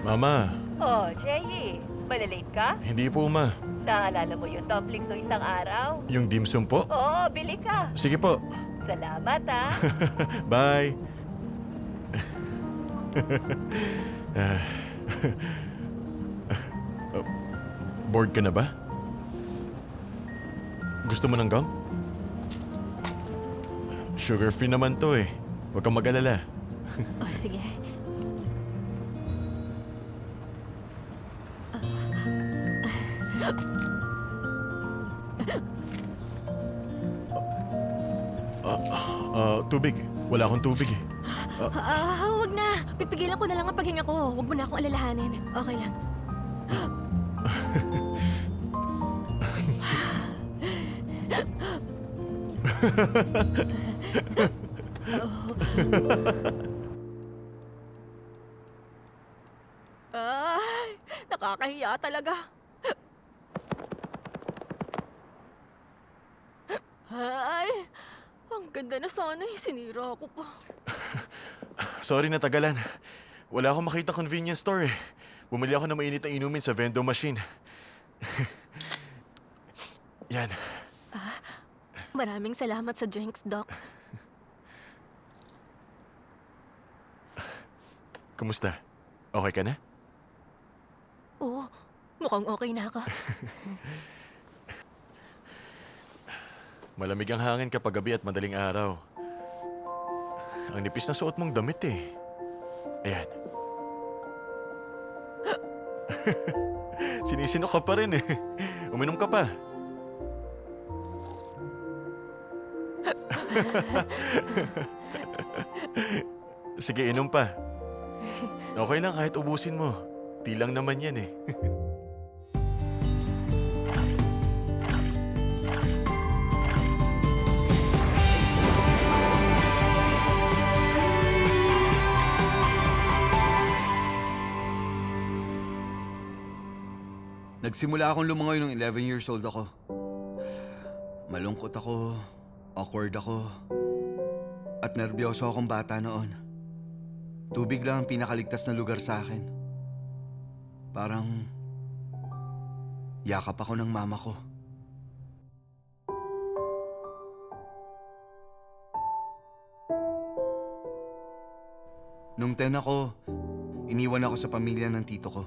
Mama, Oh, Jay, malalate ka? hindi po ma. Naalala mo yung dumplings ng isang araw? Yung dim sum po? Oo, bili ka. Sige po. Salamat, ah. Bye. Bored ka na ba? Gusto mo ng gum? Sugar-free naman to eh. Huwag kang mag-alala. Oh, sige. Tubig. Wala akong tubig eh. Wag na. Pipigilan ko na lang ang paghinga ko. Wag mo na akong alalahanin. Okay lang. Ay, nakakahiya talaga. Ay, ang ganda na sana eh. Sinira ko pa. Sorry na tagalan. Wala akong makita convenience store eh. Bumili ako ng mainit na inumin sa vending machine. Yan. Maraming salamat sa drinks, Doc. Kumusta? Okay ka na? Oo, mukhang okay na ako. Malamig ang hangin kapag gabi at madaling araw. Ang nipis na suot mong damit eh. Ayan. Sinisino ka pa rin eh. Uminom ka pa. Sige, inom pa. Okay lang kahit ubusin mo. Tilang naman yan eh. Nagsimula akong lumangoy nung 11 years old ako. Malungkot ako, awkward ako, at nerbyoso akong bata noon. Tubig lang ang pinakaligtas na lugar sa akin. Parang yakap ako ng mama ko. Nung 10 ako, iniwan ako sa pamilya ng tito ko.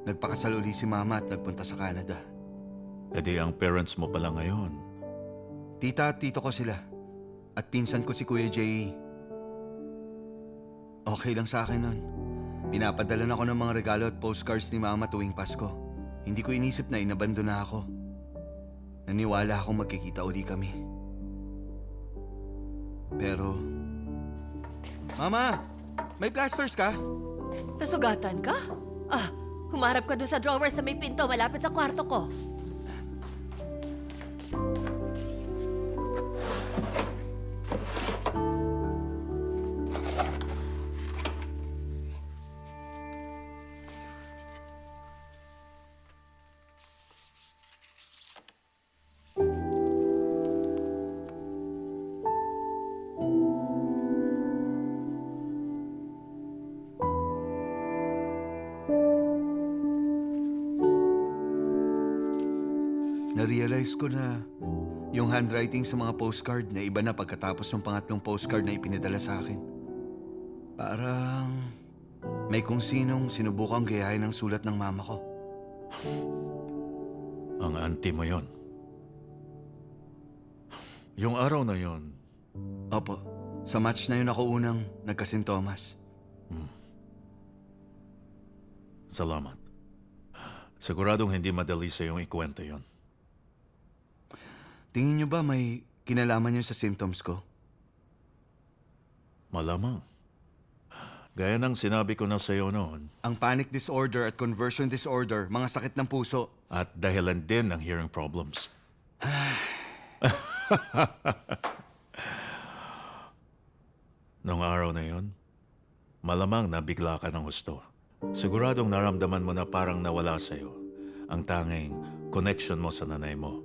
Nagpakasal uli si mama at nagpunta sa Canada. E di ang parents mo pala ngayon. Tita at tito ko sila. At pinsan ko si Kuya Jay. Okay lang sa akin nun. Pinapadalan ako ng mga regalo at postcards ni mama tuwing Pasko. Hindi ko inisip na inabando na ako. Naniwala akong magkikita uli kami. Pero... Mama! May plasters ka? Nasugatan ka? Humarap ka dun sa drawer sa may pinto malapit sa kwarto ko. Na-realize ko na yung handwriting sa mga postcard na iba na pagkatapos ng pangatlong postcard na ipinadala sa akin. Parang may kung sinong sinubukang gayahin ang sulat ng mama ko. Ang auntie mo yon. Yung araw na yon, Opo, sa match na yun ako unang nagkasintomas. salamat. Siguradong hindi madali sa iyong ikwento yon. Tingin niyo ba may kinalaman niyo sa symptoms ko? Malamang. Gaya ng sinabi ko na sa iyo noon, Ang panic disorder at conversion disorder, mga sakit ng puso. at dahilan din ng hearing problems. Noong araw na yon, malamang nabigla ka ng husto. Siguradong naramdaman mo na parang nawala sa iyo ang tanging connection mo sa nanay mo.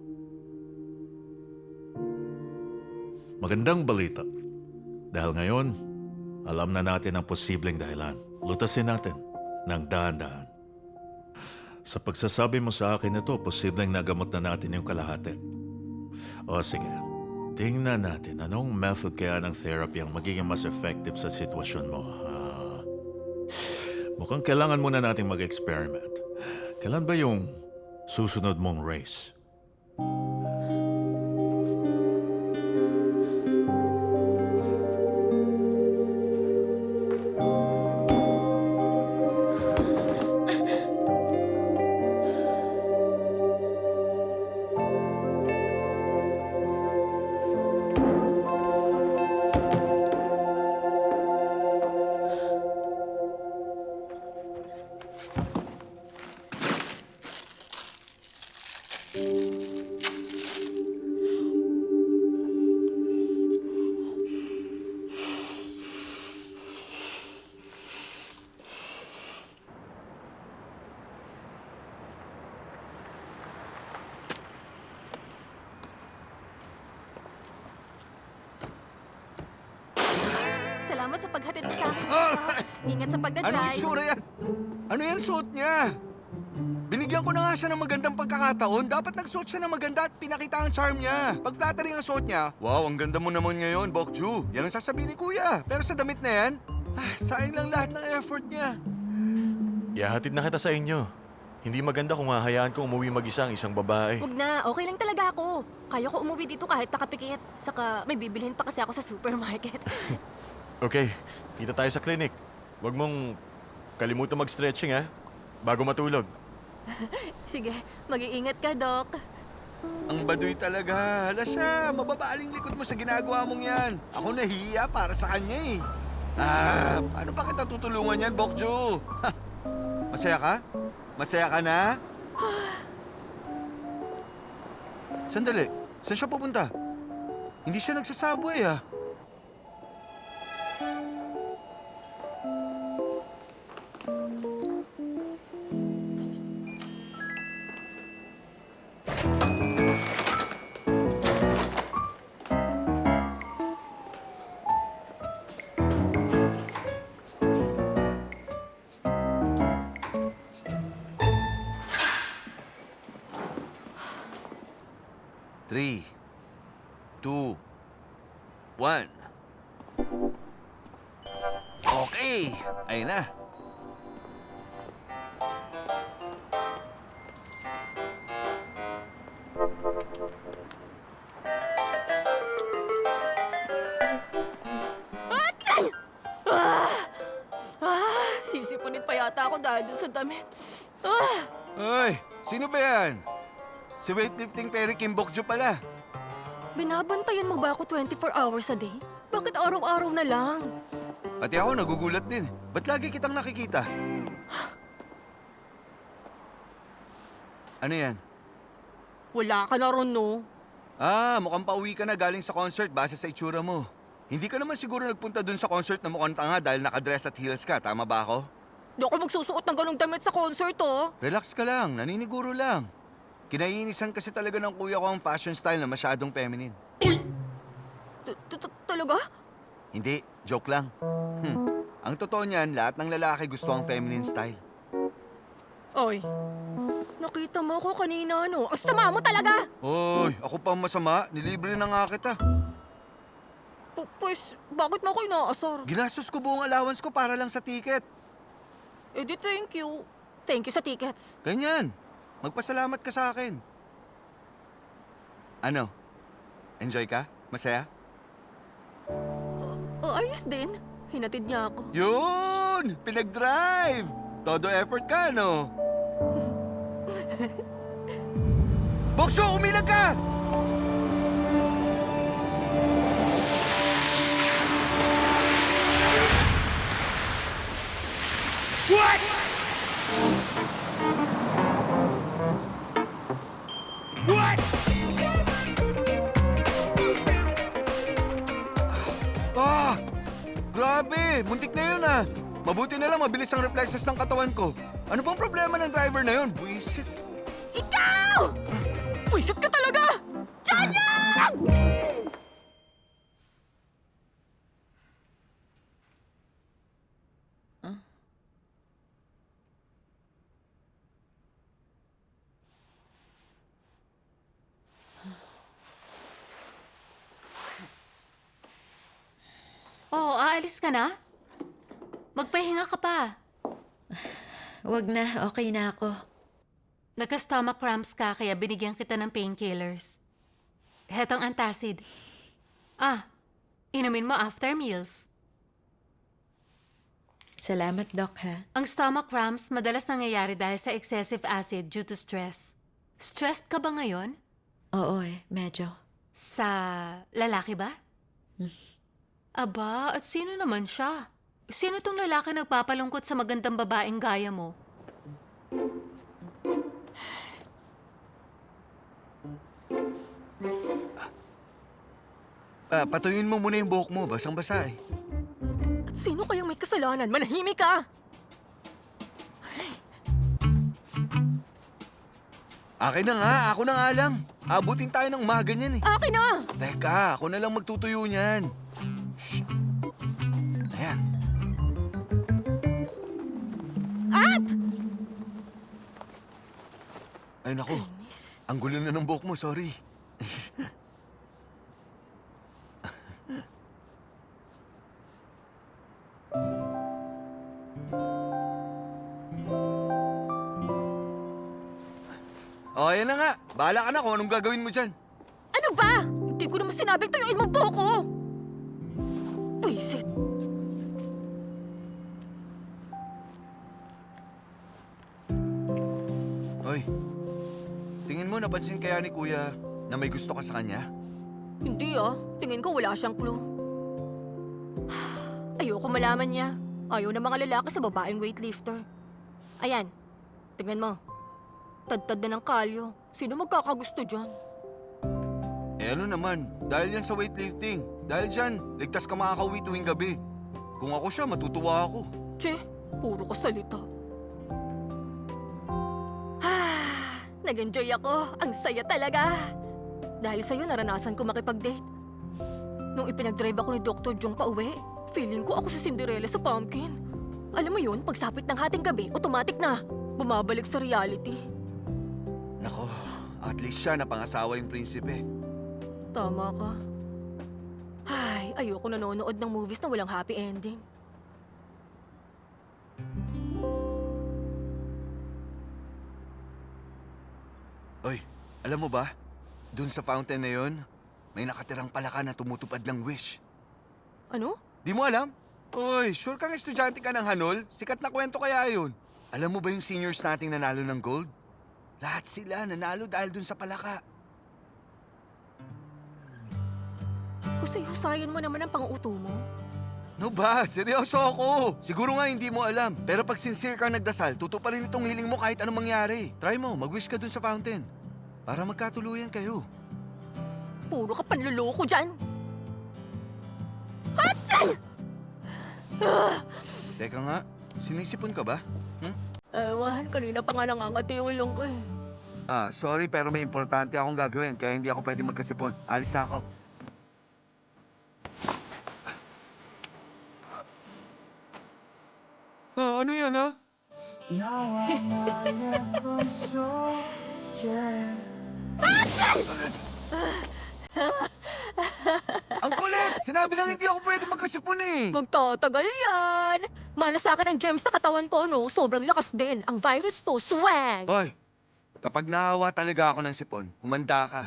Magandang balita. Dahil ngayon, alam na natin ang posibleng dahilan. Lutasin natin. ng dahan-dahan. Sa pagsasabi mo sa akin ito, posibleng nagamot na natin yung kalahati. O sige, tingnan natin anong method kaya ng therapy ang magiging mas effective sa sitwasyon mo. Mukhang kailangan muna nating mag-experiment. Kailan ba yung susunod mong race? Salamat sa paghatid mo sa akin. Ingat sa Anong pagdadrive. itsura yan? Ano yan suot niya? Binigyan ko na nga siya ng magandang pagkakataon. Dapat nagsuot siya ng maganda at pinakita ang charm niya. Pag flattering ang suot niya, wow, ang ganda mo naman ngayon, Bokju. Yan ang sasabihin ni Kuya. Pero sa damit na yan, sayang lang lahat ng effort niya. Ihahatid na kita sa inyo. Hindi maganda kung hahayaan ko umuwi mag-isa ang isang babae. Huwag na, okay lang talaga ako. Kaya ko umuwi dito kahit nakapikit. Saka may bibilhin pa kasi ako sa supermarket. Okay, kita tayo sa clinic. Huwag mong kalimutan mag-stretching ha, bago matulog. Sige, mag-iingat ka, Doc. Ang baduy talaga. Hala siya, mababaling likod mo sa ginagawa mong yan. Ako nahihiya para sa kanya eh. Paano pa kita tutulungan yan, Bokju? Masaya ka? Masaya ka na? Sandali, saan siya pupunta? Hindi siya nagsasabway ah. Three, 2, 1. Okay, ayun na. Atay! Sisipunin pa yata ako dahil dun sa damit. Ay, sino ba yan? Si weightlifting fairy Kim Bokju pala. Binabantayan mo ba ako 24 hours a day? Bakit araw-araw na lang? Pati ako nagugulat din. Ba't lagi kitang nakikita? Ano yan? Wala ka na ron, no? Mukhang pauwi ka na galing sa concert base sa itsura mo. Hindi ka naman siguro nagpunta dun sa concert na mukhang tanga dahil nakadress at heels ka, tama ba ako? Di ako magsusuot ng ganong damit sa concert, oh. Relax ka lang, naniniguro lang. Kinaiinisan kasi talaga ng kuya ko ang fashion style na masyadong feminine. Talaga? Hindi, joke lang. Ang totoo niyan, lahat ng lalaki gusto ang feminine style. Oy, nakita mo ako kanina, no? Ang sama mo talaga! Oy, ako pa ang masama, nilibre na nga kita. Pues, bakit mo ako inaasar? Ginastos ko buong allowance ko para lang sa ticket. Eh di thank you. Thank you sa tickets. Ganyan, magpasalamat ka sa akin. Ano? Enjoy ka? Masaya? Ayos din. Hinatid niya ako. Yun! Pinag-drive! Todo effort ka, no? Bokso, umilag ka! What? What? Grabe! Muntik na yun ah! Mabuti na lang mabilis ang reflexes ng katawan ko. Ano bang problema ng driver na yun? Buisit! Ikaw! Pwisit ka talaga! Chanyang! aalis ka na? Magpahinga ka pa. Wag na, okay na ako. Nagka-stomach cramps ka kaya binigyan kita ng painkillers. Hetong antacid. Inumin mo after meals. Salamat, Doc, ha? Ang stomach cramps madalas nangyayari dahil sa excessive acid due to stress. Stressed ka ba ngayon? Oo medyo. Sa lalaki ba? Aba, at sino naman siya? Sino tong lalaki nagpapalungkot sa magandang babaeng gaya mo? Patuyuin mo muna yung buhok mo. Basang-basa eh. At sino kayang may kasalanan? Manahimik ka! Akin na nga. Ako na nga lang. Abutin tayo ng umaga niyan eh. Akin na! Teka, ako na lang magtutuyo niyan. Shh. Ayan. At! Ay naku. Ang gulo na ng buhok mo. Sorry. Ayan na nga. Bahala ka na kung anong gagawin mo dyan. Ano ba? Hindi ko naman sinabing tuyuin mo buhok ko! Pwisit. Hoy, tingin mo napansin kaya ni Kuya na may gusto ka sa kanya? Hindi tingin ko wala siyang clue. Ayoko malaman niya. Ayaw ng mga lalaki sa babaeng weightlifter. Ayan, tingnan mo. Tad-tad na ng kalyo. Sino magkakagusto dyan? Eh ano naman, dahil yan sa weightlifting. Dahil dyan, ligtas ka makakauwi tuwing gabi. Kung ako siya, matutuwa ako. Che, puro ka salita. Nag-enjoy ako. Ang saya talaga. Dahil sa'yo, naranasan ko makipag-date. Nung ipinag-drive ako ni Dr. Jong pauwi, feeling ko ako si Cinderella sa pumpkin. Alam mo yun, pagsapit ng hating gabi, automatic na. Bumabalik sa reality. Nako, at least siya napangasawa yung prinsipe. Tama ka. Ay, ayoko nanonood ng movies na walang happy ending. Oy, alam mo ba? Dun sa fountain na yon, may nakatirang palaka na tumutupad ng wish. Ano? Di mo alam? Oy, sure kang estudyante ka ng Hanol? Sikat na kwento kaya yun. Alam mo ba yung seniors nating nanalo ng gold? Lahat sila nanalo dahil dun sa palaka. Husay-husayan mo naman ang pang-uto mo. No ba? Seryoso ako. Siguro nga hindi mo alam. Pero pag sincere kang nagdasal, tutuparin itong hiling mo kahit anong mangyari. Try mo, mag-wish ka dun sa fountain. Para magkatuluyan kayo. Puro ka panluloko dyan. Hatsay! Teka nga, sinisipon ka ba? Ewan, kanina pa nga nangangati yung ilong ko eh. Sorry pero may importante akong gagawin kaya hindi ako pwede magkasipon. Alis na ako. Ano yan Ang kulit! Sinabi lang hindi ako pwede magkasipon eh! Magtatagal yan. Mana sa akin ang gems sa katawan ko, no? Sobrang lakas din. Ang virus to, swag! Hoy, kapag nahawa talaga ako ng sipon, humanda ka.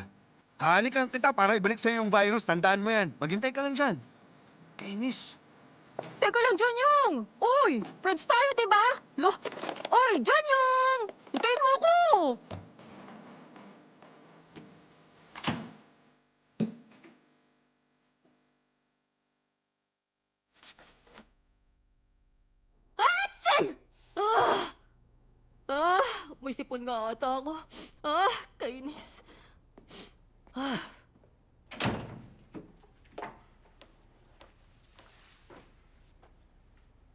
Halikan kita para ibalik sa'yo yung virus. Tandaan mo yan. Maghintay ka lang dyan. Kainis. Teka lang, Janyong! Uy! Friends tayo, diba? Lo! Uy, Janyong! Hintayin mo ako! Hatsay! May sipon nga ata ako. Kainis.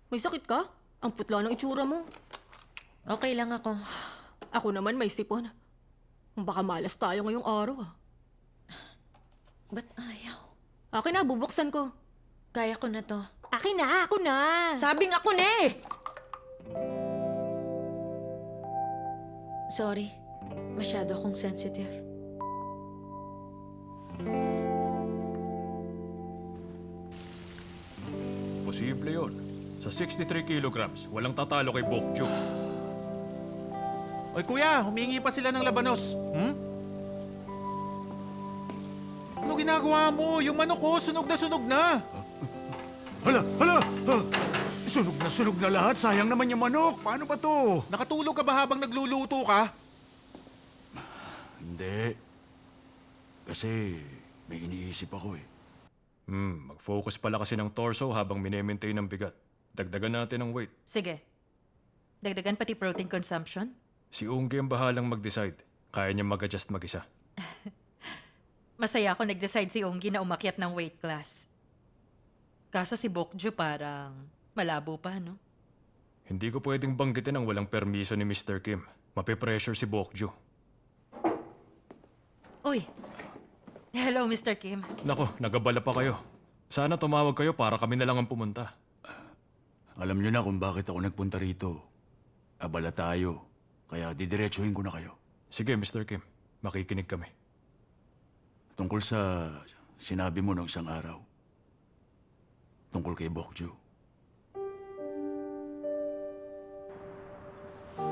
May sakit ka? Ang putla ng itsura mo. Okay lang ako. Ako naman may sipon. Baka malas tayo ngayong araw Ba't ayaw? Akin na, bubuksan ko. Kaya ko na to. Akin na, ako na. Sabing ako na eh! Sorry. Masyado akong sensitive. Posible yon. Sa 63 kilograms, walang tatalo kay Bokjo. Oy kuya, humingi pa sila ng labanos. Ano ginagawa mo? Yung manok ko, sunog na sunog na. Hala! Sunog na lahat. Sayang naman yung manok. Paano ba to? Nakatulog ka ba habang nagluluto ka? Hindi. Kasi may iniisip ako eh. Mag-focus pala kasi ng torso habang mine-maintain ang bigat. Dagdagan natin ang weight. Sige. Dagdagan pati protein consumption? Si Unggi ang bahalang mag-decide. Kaya niya mag-adjust mag-isa. Masaya ako nag-decide si Onggi na umakyat ng weight class. Kaso si Bokjo parang malabo pa, no? Hindi ko pwedeng banggitin ang walang permiso ni Mr. Kim. Mape-pressure si Bokjo. Uy! Hello, Mr. Kim. Nako, nagabala pa kayo. Sana tumawag kayo para kami na lang ang pumunta. Alam nyo na kung bakit ako nagpunta rito. Abala tayo. Kaya didiretsuhin ko na kayo. Sige, Mr. Kim. Makikinig kami. Tungkol sa sinabi mo nung isang araw. Tungkol kay Bokjo.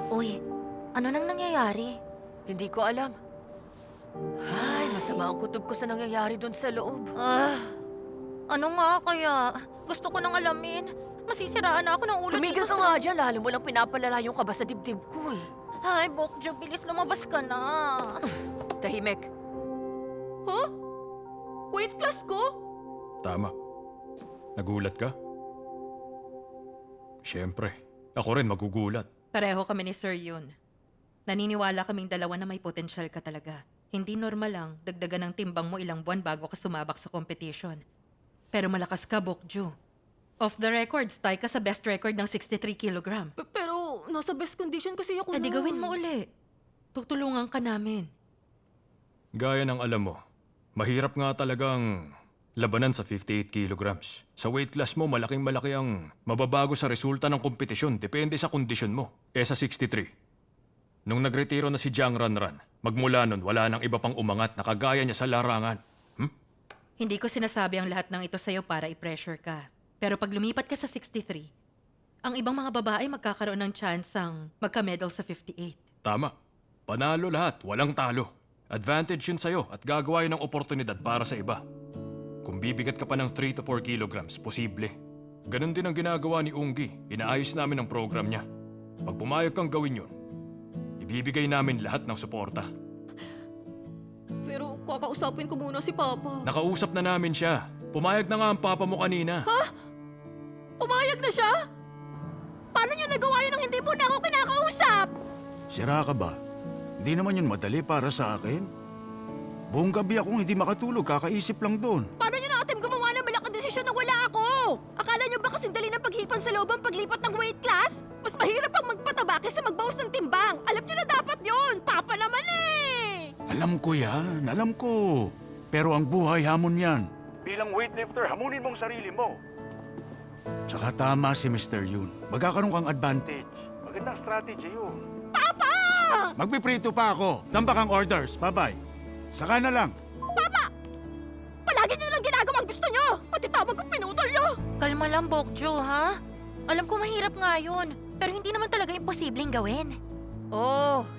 Uy, ano nang nangyayari? Hindi ko alam. Ay, masama ang kutob ko sa nangyayari doon sa loob. Ano nga kaya? Gusto ko nang alamin. Masisiraan na ako ng ulo Tumigil dito ka nga dyan, lalo mo lang pinapalala yung kaba sa dibdib ko eh. Ay, Bokjo, bilis lumabas ka na. Tahimik. Huh? Weight class ko? Tama. Nagulat ka? Siyempre. Ako rin magugulat. Pareho kami ni Sir Yun. Naniniwala kaming dalawa na may potensyal ka talaga. Hindi normal lang, dagdagan ng timbang mo ilang buwan bago ka sumabak sa competition. Pero malakas ka, Bokjo. Off the records, tie ka sa best record ng 63 kilogram. Pero nasa best condition kasi ako Eh di nun. gawin mo uli. Tutulungan ka namin. Gaya ng alam mo, mahirap nga talagang labanan sa 58 kilograms. Sa weight class mo, malaking-malaki ang mababago sa resulta ng kompetisyon. Depende sa kondisyon mo. Sa 63. Nung nagretiro na si Jiang Ranran, magmula nun, wala nang iba pang umangat na kagaya niya sa larangan. Hindi ko sinasabi ang lahat ng ito sa'yo para i-pressure ka. Pero pag lumipat ka sa 63, ang ibang mga babae magkakaroon ng chance ang magka-medal sa 58. Tama. Panalo lahat, walang talo. Advantage yun sa'yo at gagawa yun ng oportunidad para sa iba. Kung bibigat ka pa ng 3 to 4 kilograms, posible. Ganon din ang ginagawa ni Unggi. Inaayos namin ang program niya. Pag pumayag kang gawin yun, ibibigay namin lahat ng suporta. Pero kakausapin ko muna si Papa. Nakausap na namin siya. Pumayag na nga ang papa mo kanina. Pumayag na siya? Paano niyo nagawa yun nang hindi po na ako kinakausap? Sira ka ba? Hindi naman yun madali para sa akin. Buong gabi akong hindi makatulog, kakaisip lang doon. Paano niyo na-attempt gumawa ng malaking desisyon na wala ako? Akala niyo ba kasing dali ng paghipan sa loob ang paglipat ng weight class? Mas mahirap ang magpataba kaysa magbawas ng timbang. Alam niyo na dapat yun. Papa naman eh! Alam ko yan, alam ko. Pero ang buhay hamon yan. Bilang weightlifter, hamunin mong sarili mo. Tsaka tama si Mr. Yun. Magkakaroon kang advantage. Magandang strategy yun. Papa! Magpiprito pa ako. Tambak ang orders. Bye-bye. Saka na lang. Papa! Palagi niyo lang ginagawang gusto niyo. Pati tawag ko pinutol niyo. Kalma lang, Bokjo, ha? Alam ko mahirap nga yun. Pero hindi naman talaga imposibleng gawin.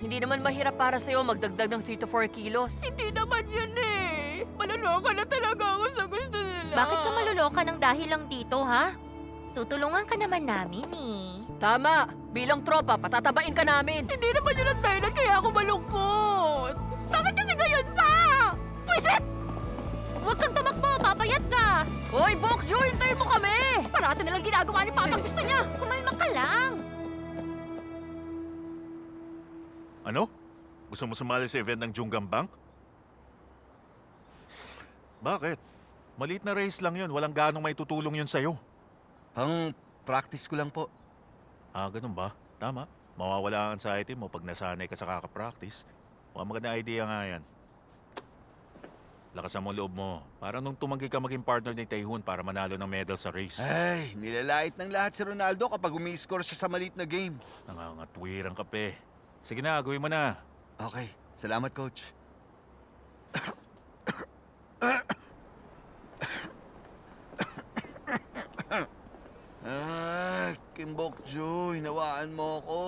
Hindi naman mahirap para sa'yo magdagdag ng 3 to 4 kilos. Hindi naman yun eh. Maloloka na talaga ako sa gusto nila. Bakit ka maluloka ng dahil lang dito, ha? Tutulungan ka naman namin, eh. Tama! Bilang tropa, patatabain ka namin. Hindi naman yun ang dahilan kaya ako malungkot. Bakit kasi gayon pa? Pwisit! Huwag kang tumakbo, papayat ka! Hoy, Bokjo, hintayin mo kami! Parati na lang ginagawa ni Papa ang gusto niya. Kumalma ka lang! Ano? Gusto mo sumali sa event ng Junggang Bank? Bakit? Maliit na race lang yun. Walang ganong may tutulong yun sa'yo. Pang practice ko lang po. Ganun ba? Tama. Mawawala ang anxiety mo pag nasanay ka sa kakapractice. Mukhang maganda idea nga yan. Lakasan mo ang loob mo. Parang nung tumanggi ka maging partner ni Taehun para manalo ng medal sa race. Ay, nilalait ng lahat si Ronaldo kapag umi-score siya sa maliit na game. Nangangatwirang kape. Sige na, gawin mo na. Okay, salamat coach. Bokjo, hinawaan mo ako.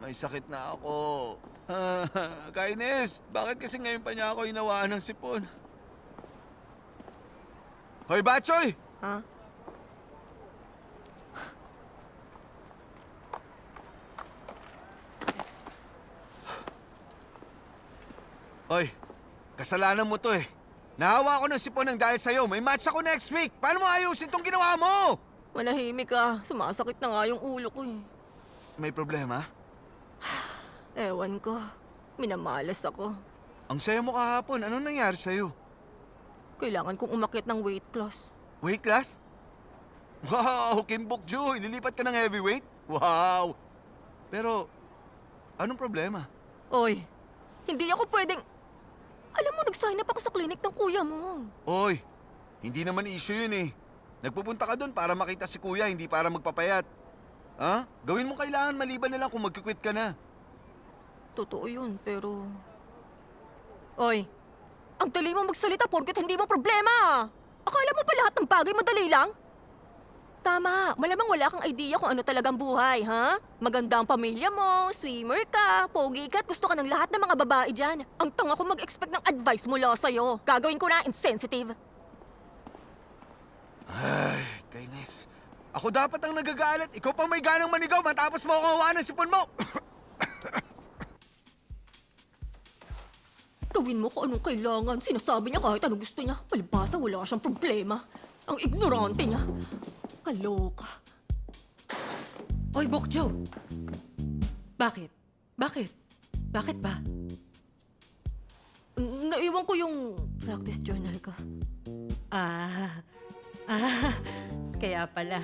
May sakit na ako. Kainis, bakit kasi ngayon pa niya ako hinawaan ng sipon? Hoy, Batchoy! Ha? Hoy, kasalanan mo to eh. Nahawa ko ng sipon ng dahil sa'yo. May match ako next week. Paano mo ayusin tong ginawa mo? Manahimik ka. Sumasakit na nga yung ulo ko eh. May problema? Ewan ko. Minamalas ako. Ang saya mo kahapon. Anong nangyari sa'yo? Kailangan kong umakyat ng weight class. Weight class? Wow, Kim Bokjo, ililipat ka ng heavyweight? Wow! Pero, anong problema? Oy, hindi ako pwedeng... Alam mo, nag-sign up ako sa clinic ng kuya mo. Oy, hindi naman issue yun eh. Nagpupunta ka doon para makita si kuya, hindi para magpapayat. Ha? Gawin mo kailangan maliban na lang kung magkikwit ka na. Totoo yun, pero... Oy, ang dali mo magsalita porket hindi mo problema. Akala mo pa lahat ng bagay madali lang? Tama, malamang wala kang idea kung ano talagang buhay, ha? Maganda ang pamilya mo, swimmer ka, pogi ka at gusto ka ng lahat ng mga babae dyan. Ang tanga ko mag-expect ng advice mula sa'yo. Gagawin ko na insensitive. Ay, kainis. Ako dapat ang nagagalit. Ikaw pa may ganang manigaw matapos mo ako hawaan ng sipon mo. Gawin mo kung anong kailangan. Sinasabi niya kahit ano gusto niya. Palibasa, wala siyang problema. Ang ignorante niya. Kaloka. Oy, Bokjo! Bakit? Bakit? Bakit ba? Naiwan ko yung practice journal ko. Kaya pala.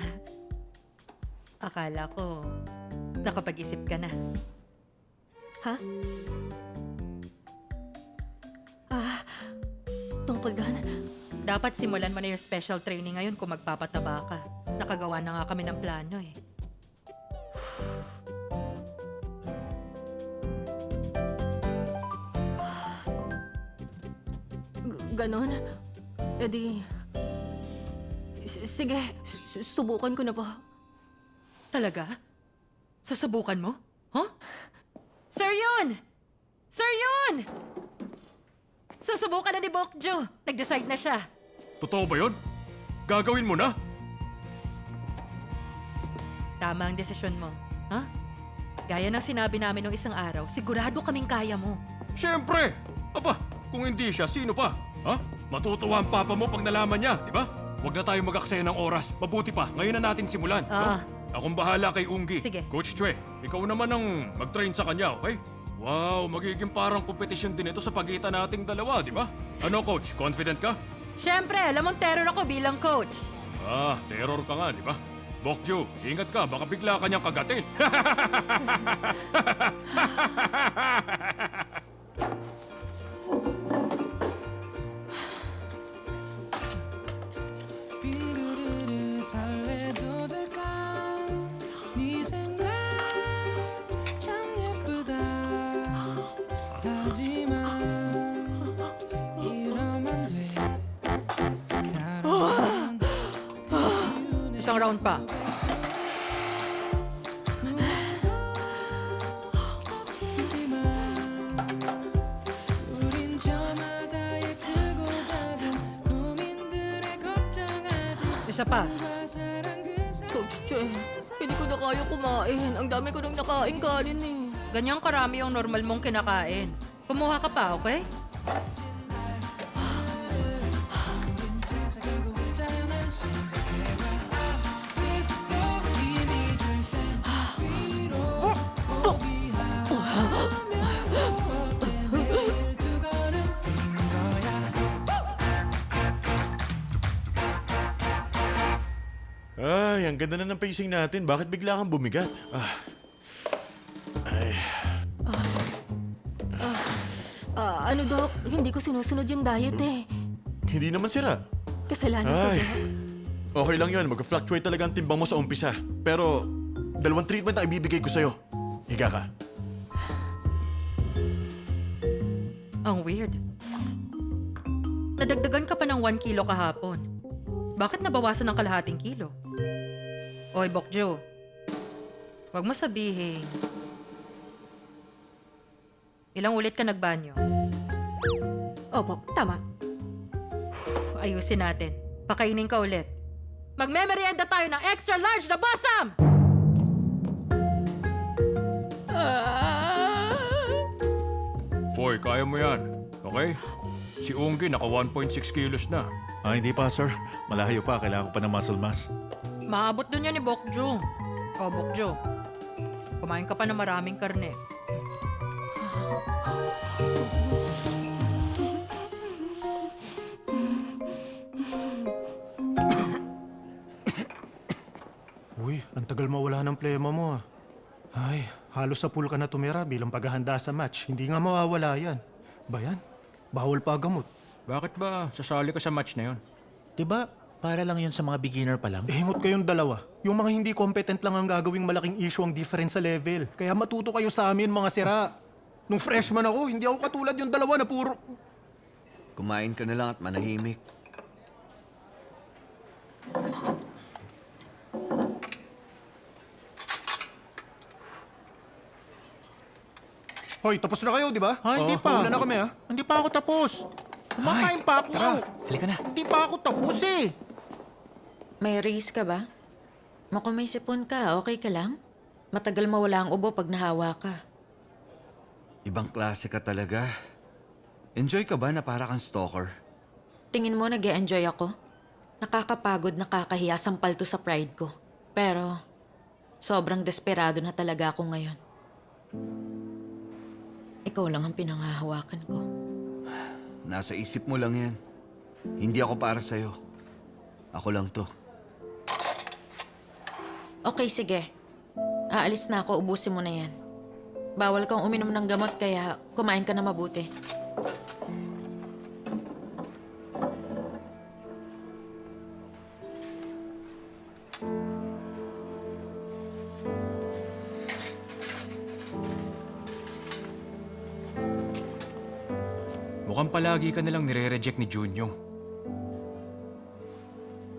Akala ko, nakapag-isip ka na. Ha? Tungkol doon? Dapat simulan mo na yung special training ngayon kung magpapataba ka. Nakagawa na nga kami ng plano eh. Ganon? E di... Sige, subukan ko na po. Talaga? Susubukan mo? Huh? Sir Yun! Sir Yun! Susubukan na ni Bokjo. Nag-decide na siya. Totoo ba yun? Gagawin mo na? Tama ang desisyon mo. Ha? Gaya ng sinabi namin nung isang araw, sigurado kaming kaya mo. Siyempre! Aba, kung hindi siya, sino pa? Ha? Matutuwa ang papa mo pag nalaman niya, di ba? Huwag na tayo mag-aksaya ng oras. Mabuti pa, ngayon na natin simulan. Ah. No? Akong bahala kay Unggi. Sige. Coach Chue, ikaw naman ang mag-train sa kanya, okay? Wow, magiging parang kompetisyon din ito sa pagitan nating dalawa, di ba? Ano, Coach? Confident ka? Siyempre, alam mong terror ako bilang coach. Terror ka nga, di ba? Bokjo, ingat ka, baka bigla ka niyang kagatin. 빙그르르 설레도 될까 네 생각 참 예쁘다 하지만 이러면 돼 다른 Isang round pa. 서툴지만 우린 저마다의 크고 작은 고민들에 걱정하지 Isa pa. Coach Che, hindi ko na kaya kumain. Ang dami ko nang nakain kanin eh. Ganyang karami yung normal mong kinakain. Kumuha ka pa, okay? Ay, ang ganda na ng pacing natin. Bakit bigla kang bumigat? Ano Dok, hindi ko sinusunod yung diet eh. Hindi naman sira. Kasalanan ko, Ay, Dok. okay lang yun. Mag-fluctuate talaga ang timbang mo sa umpisa. Pero, 2 treatment ang ibibigay ko sa'yo. Higa ka. Ang weird. Nadagdagan ka pa ng 1 kilo kahapon. Bakit nabawasan ng kalahating kilo? Oy, Bokjo. Huwag mo sabihin. Ilang ulit ka nagbanyo? Opo, tama. Ayusin natin. Pakainin ka ulit. Magme-merienda tayo ng extra large na bosom! Hoy, kaya mo yan. Okay? Si Unggi naka 1.6 kilos na. Hindi pa, sir. Malayo pa. Kailangan ko pa ng muscle mass. Maabot dun yan ni Bokjo. O, Bokjo. Kumain ka pa ng maraming karne. Uy, ang tagal mawala ng plema mo ah. Ay, halos sa pool ka na tumira bilang paghahanda sa match. Hindi nga mawawala yan. Bayan, bawal pa gamot. Bakit ba sasali ka sa match na yon? Diba, para lang yun sa mga beginner pa lang? Hingot kayong dalawa. Yung mga hindi competent lang ang gagawing malaking issue ang difference sa level. Kaya matuto kayo sa amin mga sira. Nung freshman ako, hindi ako katulad yung dalawa na puro... Kumain ka na lang at manahimik. Hoy, tapos na kayo, di ba? Hindi pa. Wala na kami, ha? Hindi pa ako tapos. Kumakain pa ako. Halika na. Hindi pa ako tapos eh. May race ka ba? Mukhang may sipon ka, okay ka lang? Matagal mawala ang ubo pag nahawa ka. Ibang klase ka talaga. Enjoy ka ba na para kang stalker? Tingin mo nag-e-enjoy ako? Nakakapagod, nakakahiya, sampal to sa pride ko. Pero, sobrang desperado na talaga ako ngayon. Ikaw lang ang pinanghahawakan ko. Nasa isip mo lang yan. Hindi ako para sa'yo. Ako lang to. Okay, sige. Aalis na ako, ubusin mo na yan. Bawal kang uminom ng gamot kaya kumain ka na mabuti. Mukhang palagi ka nalang nire-reject ni Junyo.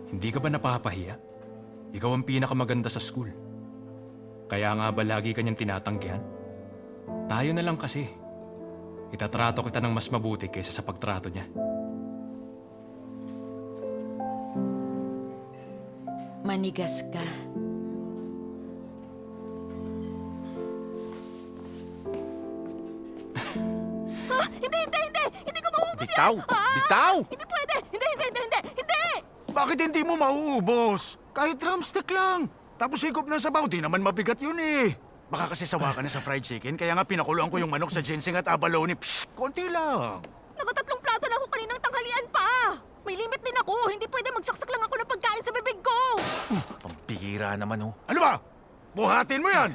Hindi ka ba napapahiya? Ikaw ang pinakamaganda sa school. Kaya nga ba lagi kanyang tinatanggihan? Tayo na lang kasi. Itatrato kita ng mas mabuti kaysa sa pagtrato niya. Manigas ka. Hindi ko mauubos Bitaw! yan! Bitaw! Hindi pwede! Hindi! Bakit hindi mo mauubos? Kahit drumstick lang. Tapos higop na sabaw, di naman mabigat yun eh. Baka kasi sawa ka na sa fried chicken, kaya nga pinakuluan ko yung manok sa ginseng at abalone. Psh, konti lang. Nakatatlong plato na ako kaninang tanghalian pa! May limit din ako! Hindi pwede magsaksak lang ako ng pagkain sa bibig ko! Pampihira naman oh. Ano ba? Buhatin mo yan!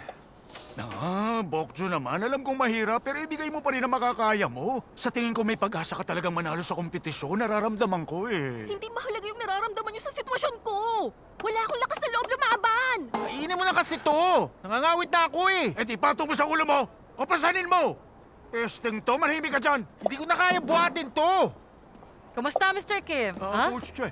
Bokjo naman. Alam kong mahirap, pero ibigay mo pa rin ang makakaya mo. Sa tingin ko may pag-asa ka talagang manalo sa kompetisyon. Nararamdaman ko eh. Hindi mahalaga yung nararamdaman niyo sa sitwasyon ko! Wala akong lakas na loob lumaban! Kainin mo na kasi to. Nangangawit na ako eh. Eh di patong mo sa ulo mo! O pasanin mo! Pesting to, manahimik ka dyan! Hindi ko na kaya buhatin to. Kumusta, Mr. Kim? Ha? Coach Che.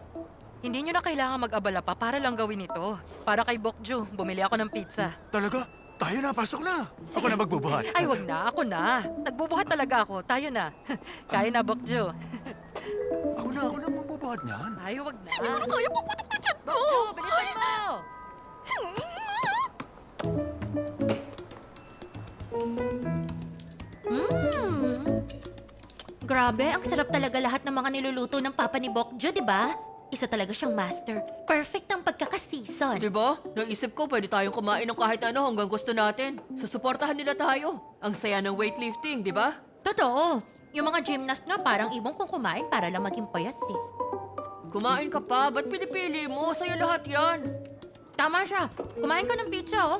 Hindi nyo na kailangan mag-abala pa para lang gawin ito. Para kay Bokjo, bumili ako ng pizza. Talaga? Tayo na, pasok na. Ako na magbubuhat. Ay, wag na. Ako na. Nagbubuhat talaga ako. Tayo na. Kaya na, Bokjo. Ako na magbubuhat niyan. Tayo, wag na. Hindi ko na kaya puputok na tiyan ko! Bokjo, bilisan mo! Grabe, ang sarap talaga lahat ng mga niluluto ng papa ni Bokjo, di ba? Isa talaga siyang master. Perfect ang pagkakaseason. Diba? Naisip ko pwede tayong kumain ng kahit ano hanggang gusto natin. Susuportahan nila tayo. Ang saya ng weightlifting, di ba? Totoo. Yung mga gymnast nga parang ibong kung kumain para lang maging payat eh. Kumain ka pa, ba't pinipili mo? Sa'yo lahat yan. Tama siya. Kumain ka ng pizza, oh.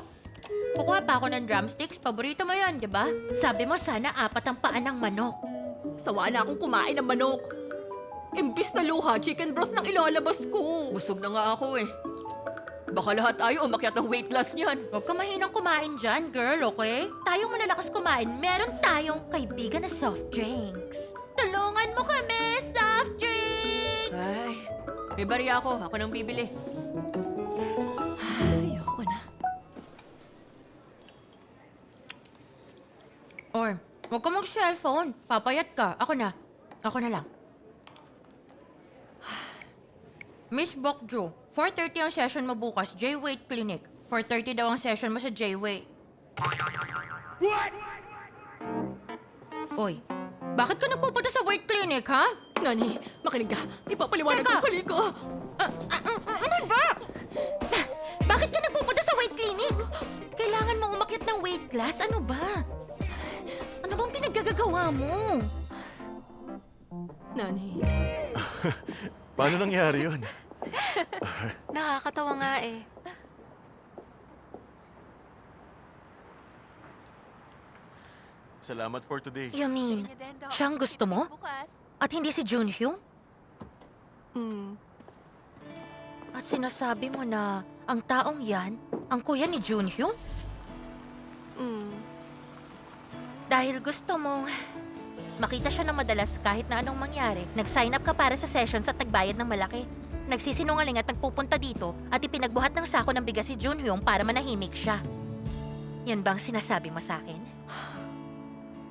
Kukuha pa ako ng drumsticks. Paborito mo yan, di ba? Sabi mo sana 4 ang paa ng manok. Sawa na akong kumain ng manok. Imbis na luha, chicken broth nang ilalabas ko. Busog na nga ako eh. Baka lahat tayo umakyat ng weight loss niyan. Huwag ka mahinang kumain dyan, girl, okay? Tayong malalakas kumain, meron tayong kaibigan na soft drinks. Tulungan mo kami, soft drinks! Ay, may bariya ako. Ako nang bibili. Ayoko na. Huwag ka mag-cellphone. Papayat ka. Ako na. Ako na lang. Miss Bokjo, 4:30 ang session mo bukas, J-Weight Clinic. 4:30 daw ang session mo sa J-Weight. What? Oy, bakit ka nagpupunta sa weight clinic, ha? Nani, makinig ka. Ipapaliwanag ko Teka! ang sali ko. Ano ba? Bakit ka nagpupunta sa weight clinic? Kailangan mo umakyat ng weight class? Ano ba? Ano bang pinaggagawa mo? Nani. Paano nangyari yun? Nakakatawa nga eh. Salamat for today. You mean, siyang gusto mo? At hindi si Junhyung? At sinasabi mo na ang taong yan, ang kuya ni Junhyung? Dahil gusto mong makita siya na madalas kahit na anong mangyari, nag-sign up ka para sa sessions at nagbayad ng malaki. Nagsisinungaling at nagpupunta dito at ipinagbuhat ng sako ng bigas si Junhyung para manahimik siya. Yan bang sinasabi mo sa akin?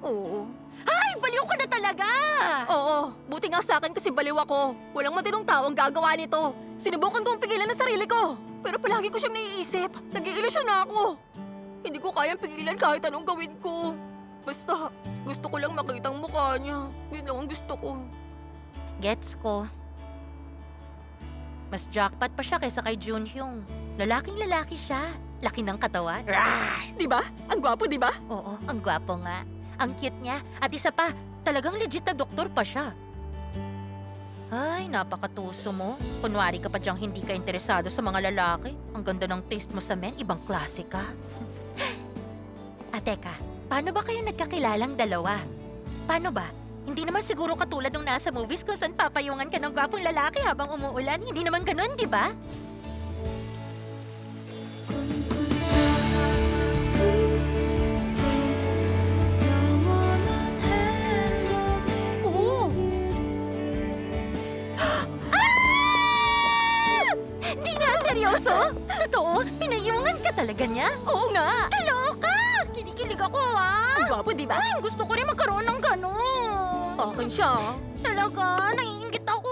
Oo. Ay, baliw ka na talaga! Oo, buti nga sa akin kasi baliw ako. Walang matinong tao ang gagawa nito. Sinubukan kong pigilan ang sarili ko. Pero palagi ko siyang naiisip. Nag-iilusyon na ako. Hindi ko kayang pigilan kahit anong gawin ko. Basta, gusto ko lang makita ang mukha niya. Yun lang ang gusto ko. Gets ko. Mas jackpot pa siya kaysa kay Junhyung. Lalaking lalaki siya. Laki ng katawan. Di ba? Ang gwapo, di ba? Oo, ang gwapo nga. Ang cute niya. At isa pa, talagang legit na doktor pa siya. Ay, napakatuso mo. Kunwari ka pa diyang hindi ka interesado sa mga lalaki. Ang ganda ng taste mo sa men, ibang klase ka. Teka, paano ba kayo nagkakilalang dalawa? Paano ba? Hindi naman siguro katulad nung nasa movies kung saan papayungan ka ng gwapong lalaki habang umuulan. Hindi naman ganun, di ba? Oo. Di nga, seryoso? Totoo? Pinayungan ka talaga niya? Oo nga. Kaloka! Kinikilig ako, ha? Ang gwapo, di ba? Ay, gusto ko rin magkaroon ng ganun. Akin siya. Talaga, naiingit ako.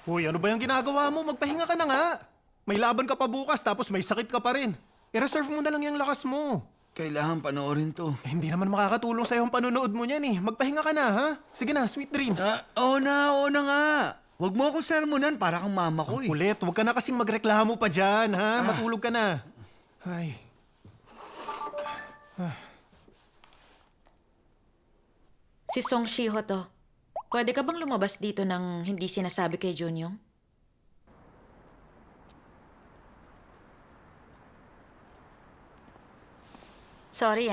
Uy, ano ba yung ginagawa mo? Magpahinga ka na nga. May laban ka pa bukas tapos may sakit ka pa rin. I-reserve mo na lang yung lakas mo. Kailangan panoorin to. Hindi naman makakatulong sa'yo ang panonood mo niyan eh. Magpahinga ka na, ha? Sige na, sweet dreams. Oo na nga. Huwag mo akong sermonan para kang mama ko eh. Kulit, huwag ka na kasing magreklamo pa dyan, ha? Matulog ka na. Ay. Si Song Shiho to. Pwede ka bang lumabas dito nang hindi sinasabi kay Junyong? Sorry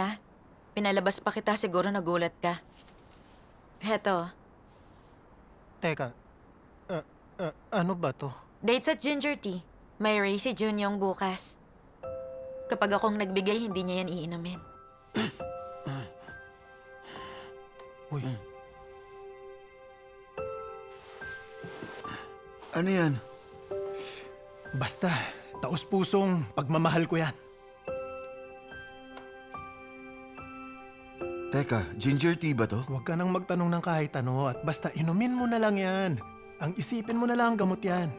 pinalabas pa kita, siguro nagulat ka. Heto, Teka, ano ba to? dates at Ginger Tea. May race si Junyong bukas. Kapag akong nagbigay, hindi niya yan iinumin. Uy. Ano yan? Basta, taos-pusong pagmamahal ko yan. Teka, ginger tea ba to? Huwag ka nang magtanong ng kahit ano at basta inumin mo na lang yan. Ang isipin mo na lang gamot yan.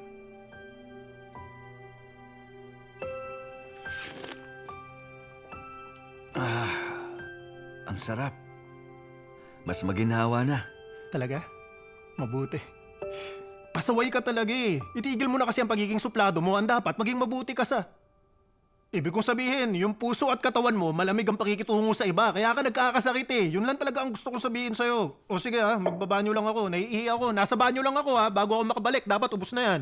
Ang sarap. Mas maginhawa na. Talaga? Mabuti. Pasaway ka talaga eh. Itigil mo na kasi ang pagiging suplado mo. Ang dapat, maging mabuti ka sa... Ibig kong sabihin, yung puso at katawan mo, malamig ang pakikitungo sa iba. Kaya ka nagkakasakit eh. Yun lang talaga ang gusto kong sabihin sa'yo. O sige magbabanyo lang ako. Naiihi ako. Nasa banyo lang ako bago ako makabalik. Dapat ubos na yan.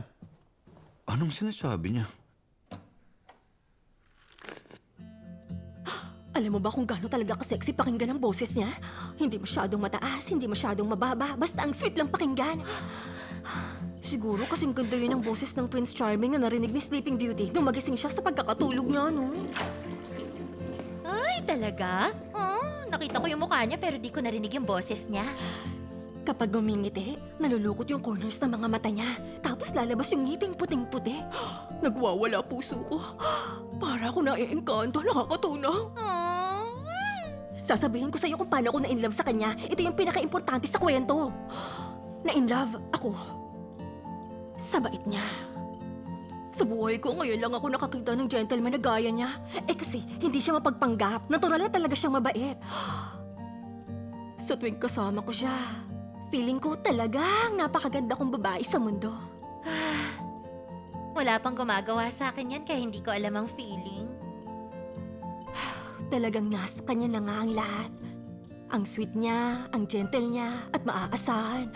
Anong sinasabi niya? Alam mo ba kung gaano talaga ka-sexy pakinggan ang boses niya? Hindi masyadong mataas, hindi masyadong mababa. Basta ang sweet lang pakinggan. Siguro kasing ganda yun ang boses ng Prince Charming na narinig ni Sleeping Beauty nung magising siya sa pagkakatulog niya, no? Ay, talaga? Oo, nakita ko yung mukha niya pero di ko narinig yung boses niya. Kapag ngumingiti, nalulukot yung corners ng mga mata niya. Tapos lalabas yung ngiping puting-puti. Nagwawala puso ko. Para ako naiengkanto, nakakatunaw. Sasabihin ko sa'yo kung paano ako na-inlove sa kanya. Ito yung pinaka-importante sa kwento. Na-inlove ako sa bait niya. Sa buhay ko, ngayon lang ako nakakita ng gentleman na gaya niya. Kasi hindi siya mapagpanggap. Natural na talaga siyang mabait. Sa tuwing kasama ko siya, feeling ko talagang napakaganda kong babae sa mundo. Wala pang gumagawa sa akin yan kaya hindi ko alam ang feeling. Talagang nasa kanya na nga ang lahat. Ang sweet niya, ang gentle niya, at maaasahan.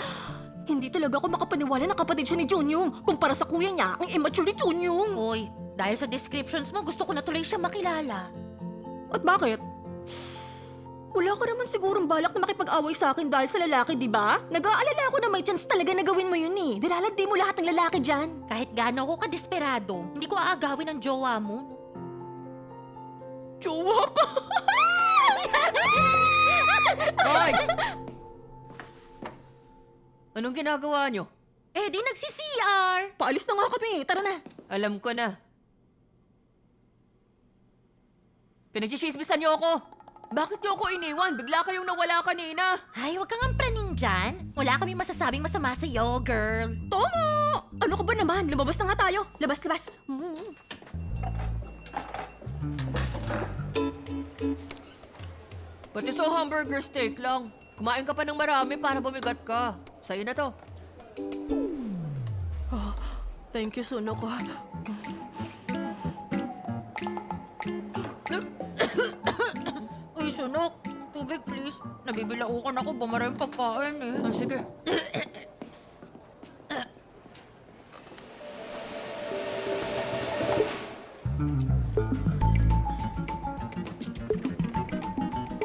Hindi talaga ako makapaniwala na kapatid siya ni Junyong. Kumpara sa kuya niya, ang immature ni Junyong. Uy, dahil sa descriptions mo, gusto ko na tuloy siya makilala. At bakit? Wala ka naman sigurong balak na makipag-away sa akin dahil sa lalaki, di ba? Nag-aalala ako na may chance talaga na gawin mo yun eh. Nilalandi mo lahat ng lalaki dyan. Kahit gaano ako kadesperado, hindi ko aagawin ang jowa mo. Jowa ka? Hoy! Anong ginagawa nyo? Eh di nagsi-CR! Paalis na nga kami, tara na. Alam ko na. Pinagchichismisan niyo ako. Bakit niyo ako iniwan? Bigla kayong nawala kanina. Ay, huwag kang ampraning dyan. Wala kami masasabing masama sa'yo, girl. Tomo! Ano ka ba naman? Lumabas na nga tayo. Labas. Pati sa hamburger steak lang. Kumain ka pa ng marami para bumigat ka. Sa'yo na to. Thank you, Suno ko. Uy, Sunok. Tubig, please. Nabibilaukan ako. Bumara yung pagkain eh. Ah, sige.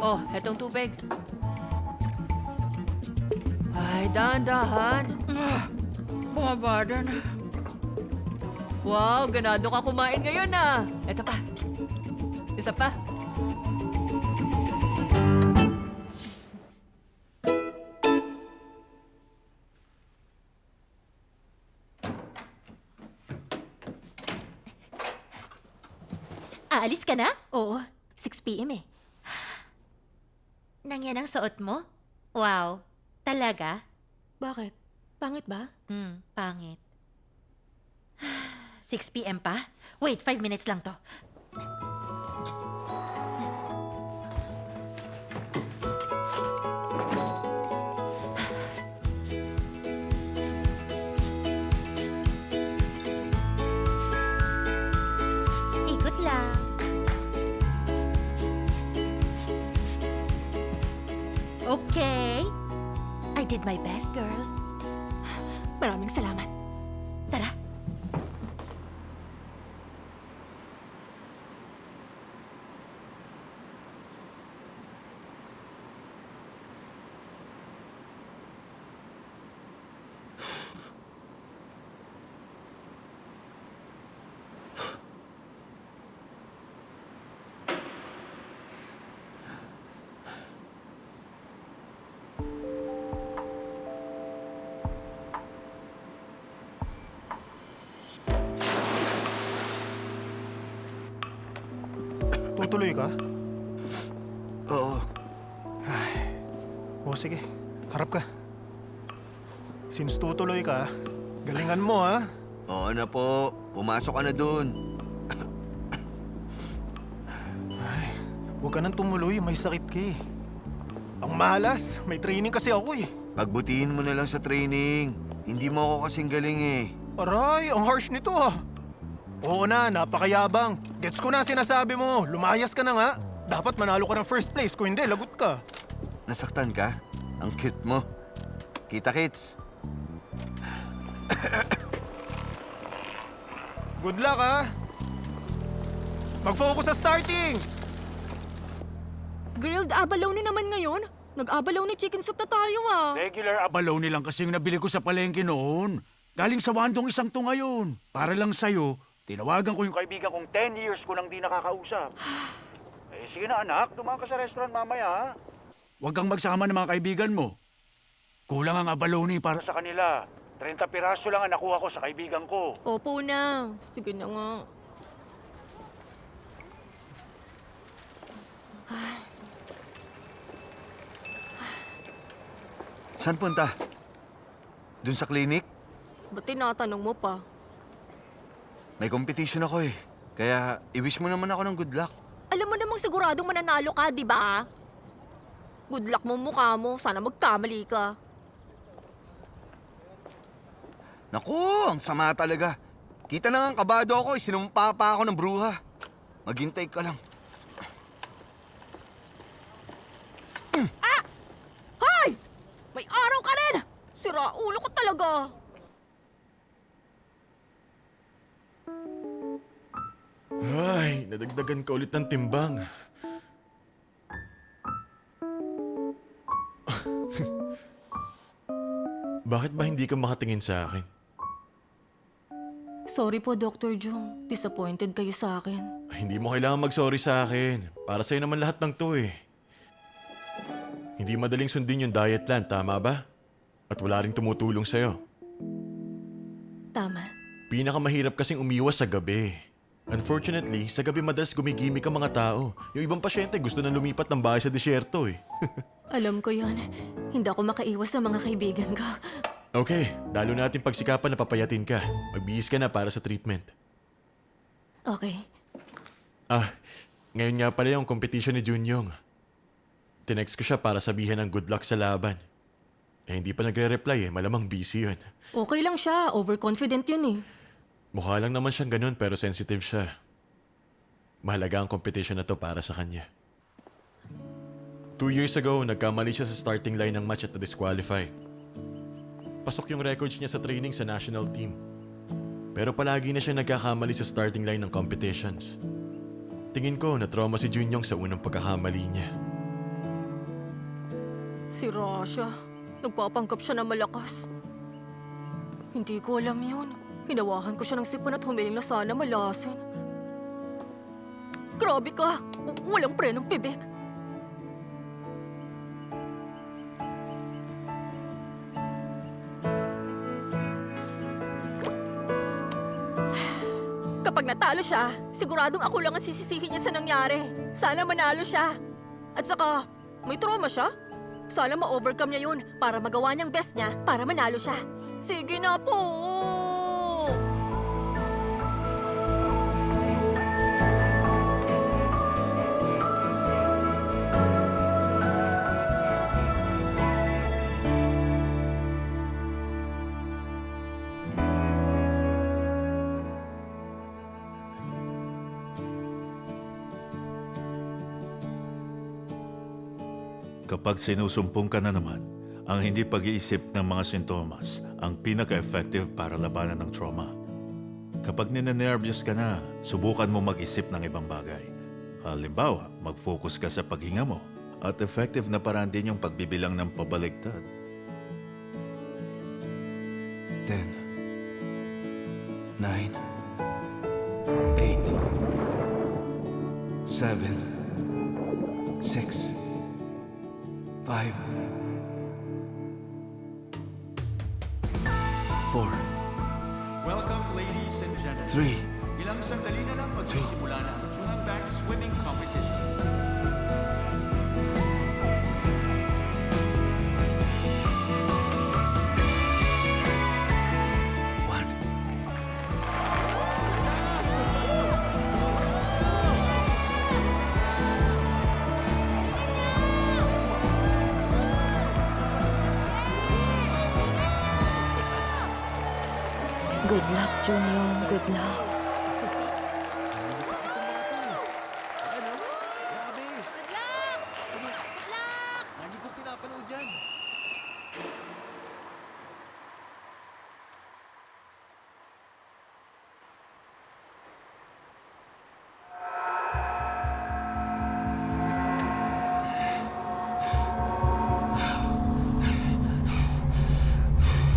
Oh, etong tubig. Ay, dahan-dahan. Bumabada na. Wow, ganado ka kumain ngayon ah. Eto pa. Isa pa. Aalis ka na? Oo, 6 p.m. eh. Nang yan ang suot mo? Wow. Talaga? Bakit? Pangit ba? Pangit. 6 p.m. pa? Wait, 5 minutes lang to. Ikot lang. Okay. I did my best, girl. Maraming salamat. Tara. Tutuloy ka? Oo. O sige, harap ka. Since tutuloy ka, galingan mo ha. Oo na po. Pumasok ka na dun. Huwag ka nang tumuloy, may sakit ka eh. Ang malas, may training kasi ako eh. Pagbutihin mo na lang sa training. Hindi mo ako kasing galing eh. Aray, ang harsh nito ah. Oo na, napakayabang. Gets ko na ang sinasabi mo. Lumayas ka na nga. Dapat manalo ka ng first place. Kung hindi, lagot ka. Nasaktan ka? Ang cute mo. Kita-kits. Good luck ha. Mag-focus sa starting. Grilled abalone naman ngayon. Nag-abalone chicken soup na tayo ah. Regular abalone lang kasi yung nabili ko sa palengke noon. Galing sa Wandong isang to ngayon. Para lang sa'yo, tinawagan ko yung kaibigan kong 10 years ko nang di nakakausap. Sige na anak, dumaan ka sa restaurant mamaya ha. Huwag kang magsama ng mga kaibigan mo. Kulang ang abalone para sa kanila. 30 piraso lang ang nakuha ko sa kaibigan ko. Opo na. Sige na nga. Saan punta? Dun sa clinic? Ba't tinatanong mo pa? May competition ako eh. Kaya i-wish mo naman ako ng good luck. Alam mo namang siguradong mananalo ka, di ba? Good luck mo mukha mo. Sana magkamali ka. Naku, ang sama talaga. Kita na nga ang kabado ako, sinumpa pa ako ng bruha. Maghintay ka lang. Ah! Hoy! May araw ka rin! Sira ulo ko talaga. Ay, nadagdagan ka ulit ng timbang. Bakit ba hindi ka makatingin sa akin? Sorry po, Dr. Jung. Disappointed kayo sa akin. Hindi mo kailangan mag-sorry sa akin. Para sa'yo naman lahat ng to eh. Hindi madaling sundin yung diet plan, tama ba? At wala rin tumutulong sa'yo. Tama. Pinakamahirap kasing umiwas sa gabi. Unfortunately, sa gabi madalas gumigimik ang mga tao. Yung ibang pasyente gusto na lumipat ng bahay sa disyerto eh. Alam ko yon. Hindi ako makaiwas sa mga kaibigan ko. Okay, lalo natin pagsikapan na papayatin ka. Magbihis ka na para sa treatment. Okay. Ngayon nga pala yung competition ni Junyong. Tinext ko siya para sabihin ng good luck sa laban. Hindi pa nagre-reply eh, malamang busy yun. Okay lang siya, overconfident yun eh. Mukha lang naman siyang ganun pero sensitive siya. Mahalaga ang competition na to para sa kanya. 2 years ago, nagkamali siya sa starting line ng match at na-disqualify. Pasok yung records niya sa training sa national team. Pero palagi na siya nagkakamali sa starting line ng competitions. Tingin ko na-trauma si Junyong sa unang pagkakamali niya. Si Rasha, nagpapanggap siya na malakas. Hindi ko alam yun. Hinawakan ko siya ng sipon at humiling na sana malasin. Grabe ka! Walang prenong bibig. Kapag natalo siya, siguradong ako lang ang sisisihin niya sa nangyari. Sana manalo siya. At saka, may trauma siya. Sana ma-overcome niya yun para magawa niyang best niya para manalo siya. Sige na po! Kapag sinusumpong ka na naman, ang hindi pag-iisip ng mga sintomas ang pinaka-effective para labanan ng trauma. Kapag ninenervyos ka na, subukan mo mag-isip ng ibang bagay. Halimbawa, mag-focus ka sa paghinga mo at effective na paraan din yung pagbibilang ng pabaligtad. 10, 9, 8, 7, 6, 5, 4, Welcome, ladies and gentlemen. 3, Ilang sandali na lang magsisimula na ang Junghang Bank Swimming Competition. Good luck, Junyong. Good luck. Lagi ko pinapanood yan.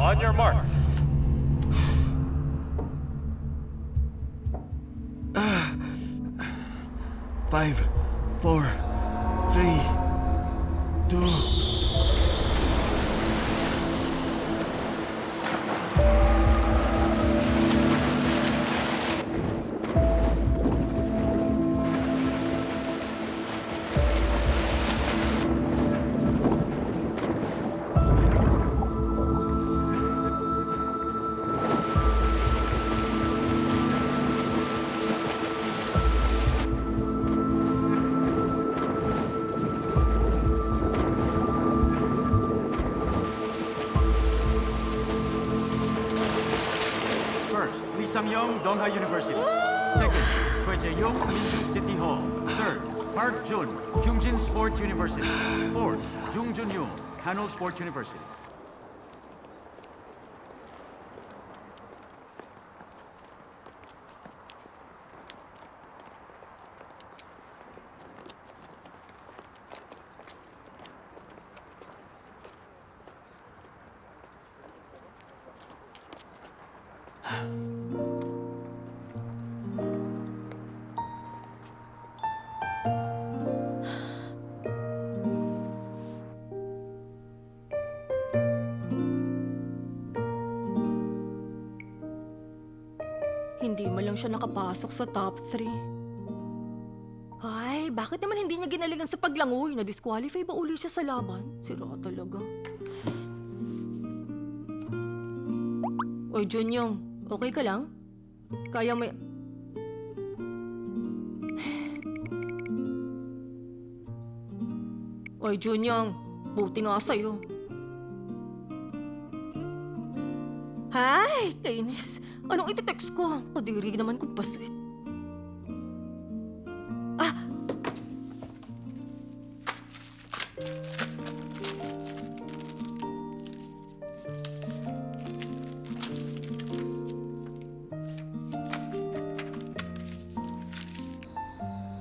On your mark. Five, 4, 3, 2. Sang-yong, Dongha University. Second, Choi Jae-yong, Minju City Hall. Third, Park Jun, Kyungjin Sports University. Fourth, Jung Jun-yoon, Hanoi Sports University. Hindi man lang siya nakapasok sa top 3. Ay, bakit naman hindi niya ginalingan sa paglangoy? Na-disqualify ba uli siya sa laban? Sira talaga. Oy, Junyong, okay ka lang? Kaya may... Oy, Junyong, buti nga sa'yo. Hay, kainis. Anong iti-text ko? Kadiri naman kung paswit. Ah!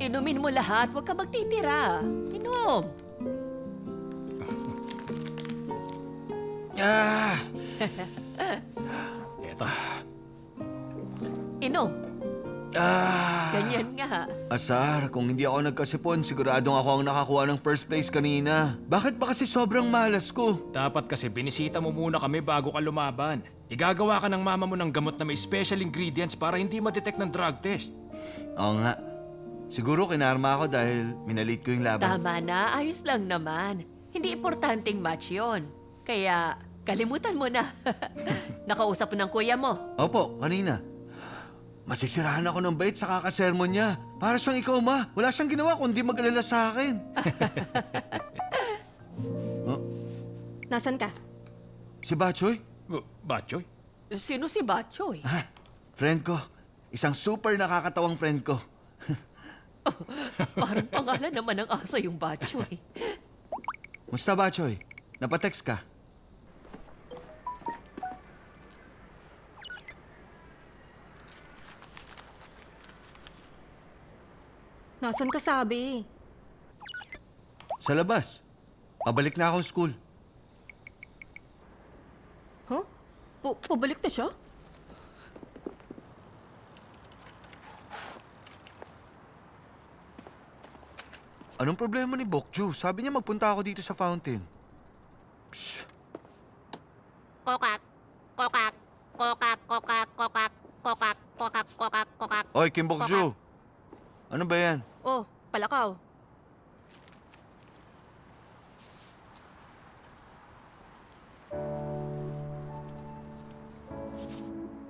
Inumin mo lahat, huwag ka magtitira. Inom. Eto. Inom. Ganyan nga. Asar, kung hindi ako nagkasipon, siguradong ako ang nakakuha ng first place kanina. Bakit ba kasi sobrang malas ko? Dapat kasi binisita mo muna kami bago ka lumaban. Igagawa ka ng mama mo ng gamot na may special ingredients para hindi ma-detect ng drug test. Oo nga. Siguro kinarma ako dahil minalit ko yung laban. Tama na, ayos lang naman. Hindi importanteng match yon. Kaya, kalimutan mo na. Nakausap mo ng kuya mo. Opo, kanina. Masisirahan ako ng bait sa kakasermon niya. Para siyang ikaw, ma. Wala siyang ginawa kundi mag-alala sa akin. Nasaan ka? Si Bachoy? Batchoy? Sino si Batchoy? Friend ko. Isang super nakakatawang friend ko. Parang pangalan naman ng aso yung Batchoy. Musta, Bachoy? Napatext ka? Nasaan ka sabi? Sa labas. Pabalik na akong school. Huh? Pabalik na siya? Anong problema ni Bokju? Sabi niya magpunta ako dito sa fountain. Psst. Kokak, kokak, kokak, kokak, kokak, kokak, kokak, kokak, kokak. Oy, Kim Bokju. Ano ba yan? Oh, palakaw.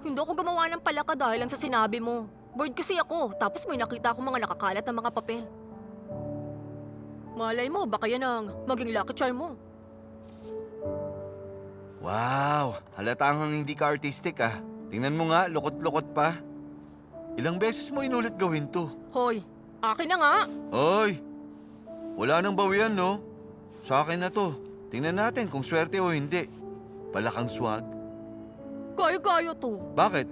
Hindi ako gumawa ng palaka dahil lang sa sinabi mo. Bored kasi ako, tapos may nakita akong mga nakakalat na mga papel. Malay mo, baka yan ang maging lucky charm mo. Wow, halatang hindi ka artistic ah. Tingnan mo nga, lukot-lukot pa. Ilang beses mo inulit gawin to? Hoy, akin na nga. Oy, wala nang bawian no? Sa akin na to. Tingnan natin kung swerte o hindi. Palakang swag. Kaya-kaya to. Bakit?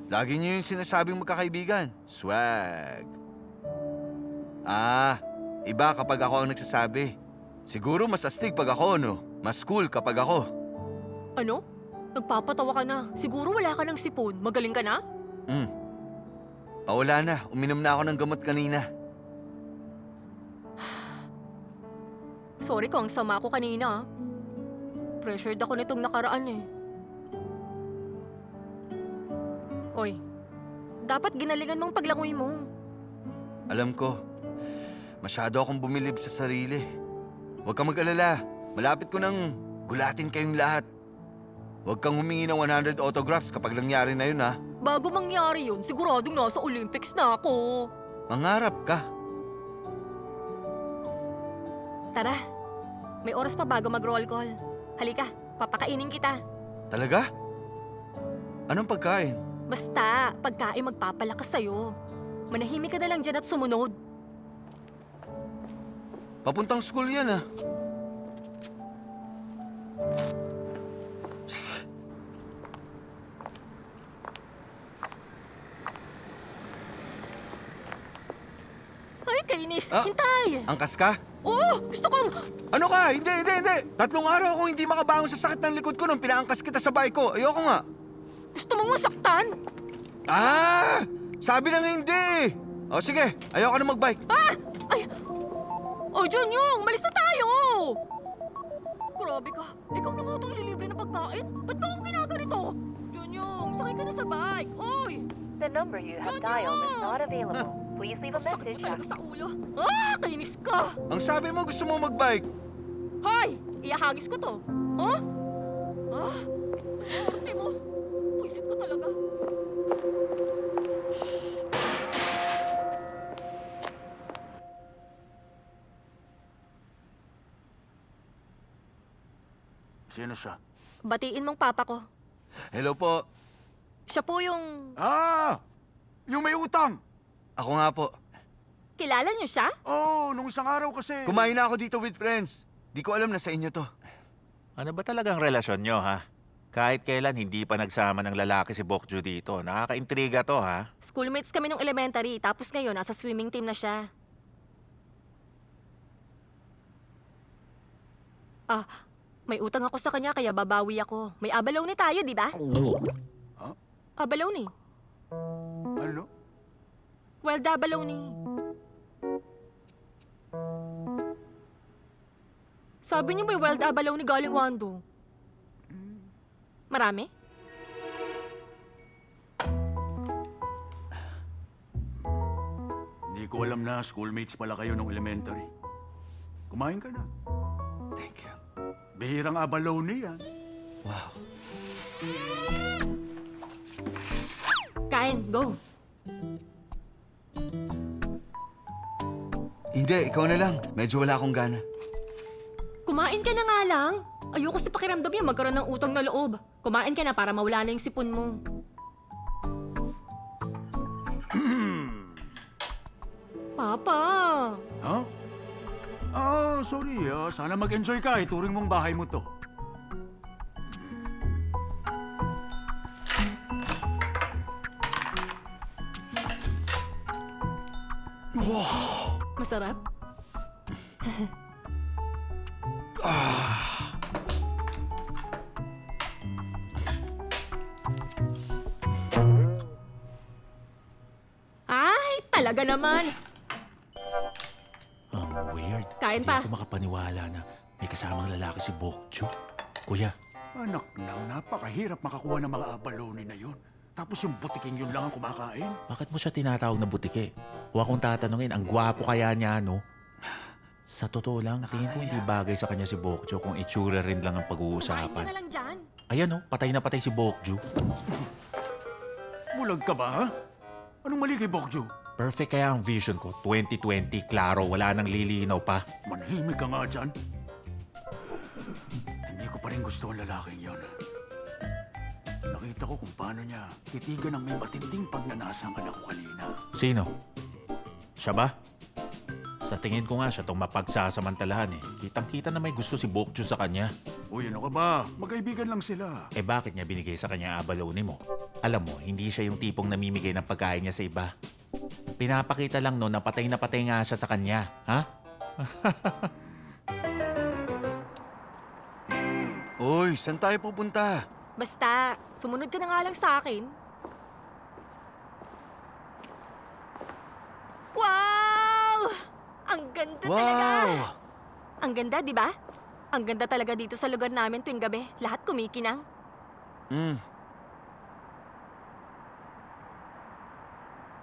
Lagi niyo yung sinasabing magkakaibigan. Swag. Ah, iba kapag ako ang nagsasabi. Siguro mas astig pag ako, no? Mas cool kapag ako. Ano? Nagpapatawa ka na. Siguro wala ka ng sipon. Magaling ka na? Pawala na. Uminom na ako ng gamot kanina. Sorry kung sama ko kanina. Pressured ako nitong nakaraan eh. Oy, dapat ginalingan mong paglangoy mo. Alam ko, masyado akong bumilib sa sarili. Huwag kang mag-alala. Malapit ko nang gulatin kayong lahat. Huwag kang humingi ng 100 autographs kapag nangyari na yun, ha? Bago mangyari yun, siguradong nasa Olympics na ako. Mangarap ka. Tara, may oras pa bago mag-roll call. Halika, papakainin kita. Talaga? Anong pagkain? Basta, pagkain magpapalakas sa'yo. Manahimik ka na lang dyan at sumunod. Papuntang school yan ah. Ay, kainis. Ah. Hintay! Angkas ka? Oo, gusto kong... Ano ka? Hindi. 3 araw akong hindi makabangon sa sakit ng likod ko nung pinaangkas kita sa bike ko. Ayoko nga. Gusto mong masaktan? Ah! Sabi na nga hindi. O sige, ayoko na magbike. Ah! Ay! Oh, Jonyong, malis na tayo! Grabe ka. Ikaw na nga itong ililibre ng pagkain. Ba't ba ako ginaganito? Jonyong, sakay ka na sa bike. Oy! The number you have dialed is not available. Please leave a Sakit message mo talaga sa ulo. Ah! Kainis ka! Ang sabi mo gusto mo magbike. Hoy! Iahagis ko to. Huh? Ah! Arte mo. Puisit ko talaga. Sino siya? Batiin mong papa ko. Hello po. Siya po yung... Ah! Yung may utang! Ako nga po. Kilala niyo siya? Oo, nung isang araw kasi... Kumain na ako dito with friends. Di ko alam na sa inyo to. Ano ba talagang relasyon nyo, ha? Kahit kailan hindi pa nagsama ng lalaki si Bokju dito. Nakakaintriga to, ha? Schoolmates kami nung elementary, tapos ngayon nasa swimming team na siya. Ah, may utang ako sa kanya kaya babawi ako. May abalone tayo, di ba? Ha? Abalone. Ano? Well, abalone. Sabi niyo may wild abalone galing Wando. Marami? Hindi ko alam na schoolmates pala kayo nung elementary. Kumain ka na. Thank you. Bihirang abalone yan. Wow. Kain, go. Hindi, ikaw na lang. Medyo wala akong gana. Kumain ka na nga lang. Ayoko sa pakiramdam yan magkaroon ng utang na loob. Kumain ka na para mawala na yung sipon mo. Papa! Ha? Ah, sorry. Sana mag-enjoy ka. Ituring mong bahay mo to. Wow! Masarap? Ay, talaga naman. Ang weird. Kain pa. Hindi ako makapaniwala na may kasamang lalaki si Bokju. Kuya, Anak nang, napakahirap makakuha ng mga abalone na yun. Tapos yung butiking yun lang ang kumakain. bakit mo siya tinatawag na butike? Huwag akong tatanungin, ang gwapo kaya niya, no? Sa totoo lang, tingin ko hindi bagay sa kanya si Bokju kung itsura rin lang ang Kumain ka pag-uusapan. na lang dyan. Ayan, no? Patay na patay si Bokju. Bulag ka ba, ha? Anong mali kay Bokju? Perfect kaya ang vision ko. 2020, klaro, wala nang lilinaw pa. Manahimik ka nga dyan. Hindi ko pa rin gusto ang lalaking yon. Nakita ko kung paano niya titigan ng may matinding pagnanasa ang anak ko kanina. Sino? Siya ba? Sa tingin ko nga siya itong mapagsasamantalahan eh. Kitang-kita na may gusto si Bokju sa kanya. Uy, ano ka ba? Magkaibigan lang sila. Eh bakit niya binigay sa kanya ang abalone mo? Alam mo, hindi siya yung tipong namimigay ng pagkain niya sa iba. Pinapakita lang no na patay nga siya sa kanya, ha? Uy, saan tayo pupunta? Basta, sumunod ka na nga lang sa akin. Wow! Ang ganda talaga! Wow! Ang ganda, di ba? Ang ganda talaga dito sa lugar namin tuwing gabi. Lahat kumikinang.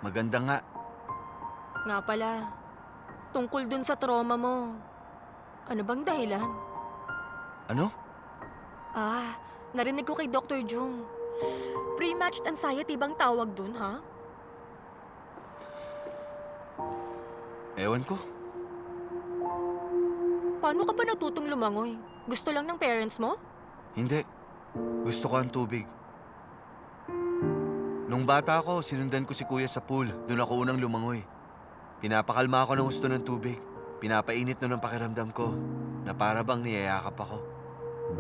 Maganda nga. Nga pala, tungkol dun sa trauma mo, ano bang dahilan? Ano? Ah, narinig ko kay Dr. Jung. Pre-matched anxiety bang tawag dun, ha? Ewan ko. Paano ka ba natutong lumangoy? Gusto lang ng parents mo? Hindi. Gusto ko ang tubig. Nung bata ako, sinundan ko si kuya sa pool. Doon ako unang lumangoy. Pinapakalma ako ng husto ng tubig. Pinapainit nun ang pakiramdam ko na para bang niyayakap ako.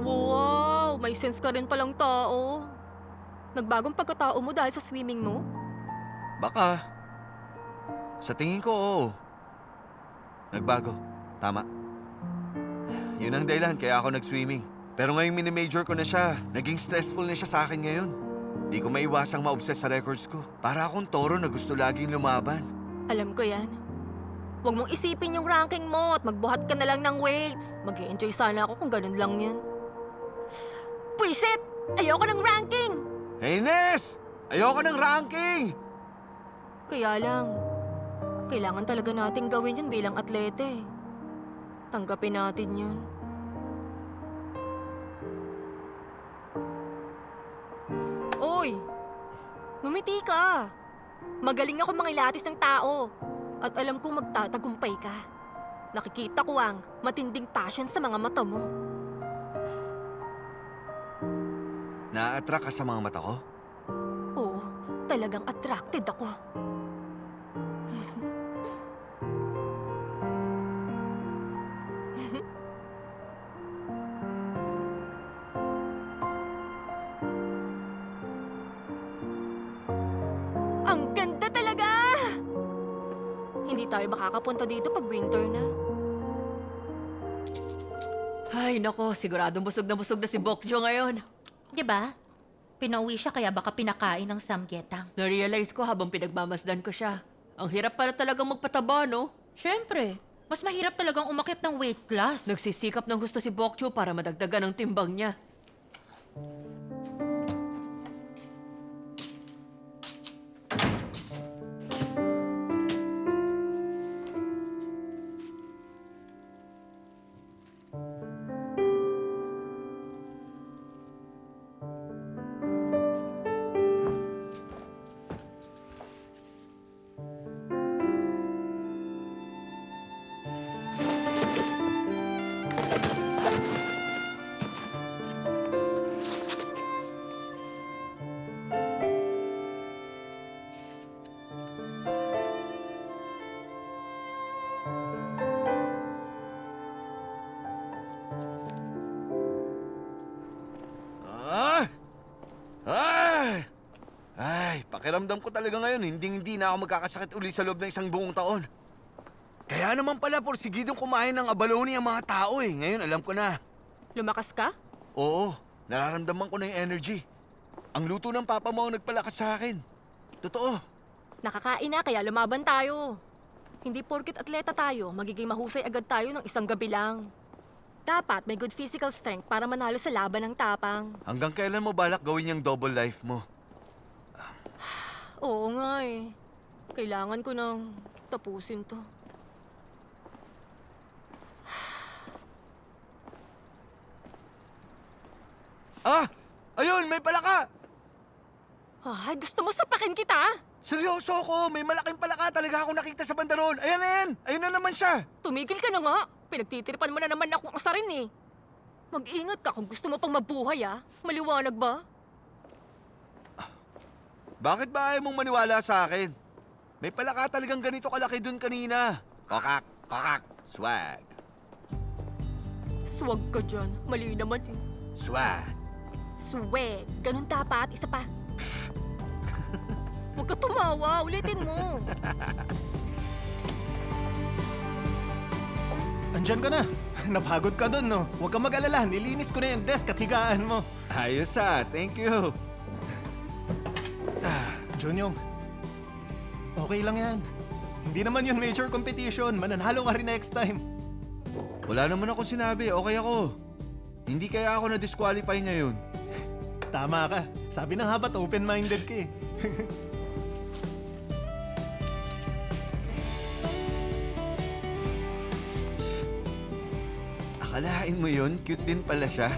Wow! May sense ka rin palang tao. Nagbagong pagkatao mo dahil sa swimming mo? Baka. Sa tingin ko, oo. Nagbago. Tama. Yun ang dahilan kaya ako nag-swimming. Pero ngayong mini-major ko na siya, naging stressful na siya sa akin ngayon. Di ko maiwasang ma-obsess sa records ko. Para akong toro na gusto laging lumaban. Alam ko yan. Huwag mong isipin yung ranking mo at magbuhat ka na lang ng weights. Mag-e-enjoy sana ako kung ganun lang yun. Pwisit! Ayoko ng ranking! Hey, Nes! Ayoko ng ranking! Kaya lang, kailangan talaga nating gawin yun bilang atlete. Tanggapin natin yun. Oy! Ngumiti ka! Magaling ako mangilatis ng tao. At alam kong magtatagumpay ka. Nakikita ko ang matinding passion sa mga mata mo. Na-attract ka sa mga mata ko? Oo, talagang attracted ako. Ang ganda talaga! Hindi tayo makakapunta dito pag winter na. Ay, nako, siguradong busog na si Bokjo ngayon. Di ba? Pinauwi siya kaya baka pinakain ng samgyetang. Na-realize ko habang pinagmamasdan ko siya. Ang hirap pala talagang magpataba, no? Siyempre, mas mahirap talagang umakyat ng weight class. Nagsisikap ng gusto si Bokjo para madagdagan ang timbang niya. Pakiramdam ko talaga ngayon, hindi na ako magkakasakit uli sa loob ng isang buong taon. Kaya naman pala porsigidong kumain ng abalone ang mga tao eh. Ngayon alam ko na. Lumakas ka? Oo, nararamdaman ko na yung energy. Ang luto ng papa mo ang nagpalakas sa akin. Totoo. Nakakain na kaya lumaban tayo. Hindi porkit atleta tayo, magiging mahusay agad tayo ng isang gabi lang. Dapat may good physical strength para manalo sa laban ng tapang. Hanggang kailan mo balak gawin yung double life mo? Oo nga eh. Kailangan ko nang tapusin to. Ayun! May palaka! Ay, gusto mo sapakin kita? Seryoso ako! May malaking palaka talaga ako nakita sa bandaron! Ayan na yan! Ayun na naman siya! Tumigil ka na nga. Pinagtitiripan mo na naman akong asarin eh. Mag-ingat ka kung gusto mo pang mabuhay ah. Maliwanag ba? Bakit ba ayaw mong maniwala sa akin? May palaka talagang ganito kalaki dun kanina. Kokak! Kokak! Swag! Swag ka dyan. Mali naman eh. Swag! Swag. Ganun dapat. Isa pa. Huwag ka tumawa. Ulitin mo. Andyan ka na. Napagod ka dun, no? Huwag kang mag-alala. Nilinis ko na yung desk at higaan mo. Ayos thank you. Junyong, okay lang yan. Hindi naman yun major competition. Mananalo ka rin next time. Wala naman akong sinabi. Okay ako. Hindi kaya ako na-disqualify ngayon. Tama ka. Sabi na nga ba't open-minded ka eh. Akalain mo yun? Cute din pala siya.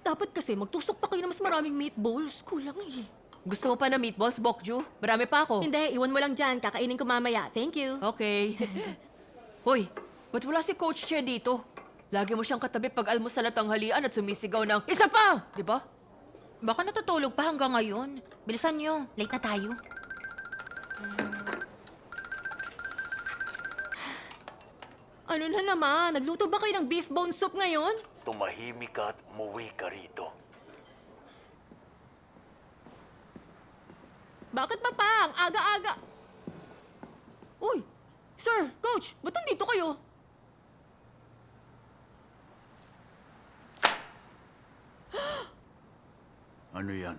Dapat kasi magtusok pa kayo na mas maraming meatballs. Kulang eh. Gusto mo pa na meatballs, Bokju? Marami pa ako. Hindi, iwan mo lang dyan. Kakainin ko mamaya. Thank you. Okay. Hoy, ba't wala si Coach Che dito? Lagi mo siyang katabi pag almusal at tanghalian at sumisigaw ng, isa pa! Di ba? Baka natutulog pa hanggang ngayon. Bilisan nyo, late na tayo. Ano na naman? Nagluto ba kayo ng beef bone soup ngayon? Tumahimik ka at umuwi ka rito. Bakit pa pang? Aga-aga. Uy! Sir, coach, ba't nandito kayo? Ano yan?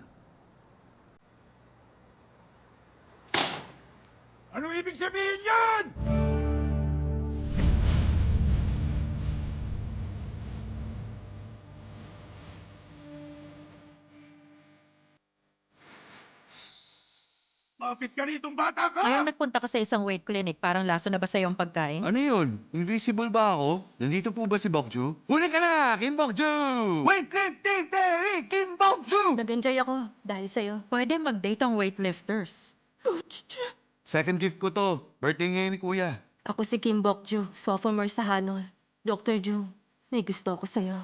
Anong ibig sabihin yan? Mapit ka ritong bata ka! Ngayong nagpunta ka sa isang weight clinic, parang laso na ba sa'yo ang pagkain? Ano yun? Invisible ba ako? Nandito po ba si Bokju? Huli ka na, Kim Bokju! Wait, Kim Bokju! Nag-enjoy ako dahil sa'yo. Pwede mag-date ang weightlifters. Second gift ko to. Birthday ngayon ni Kuya. Ako si Kim Bokju, sophomore sa Hanol. Dr. Ju, may gusto ako sa'yo.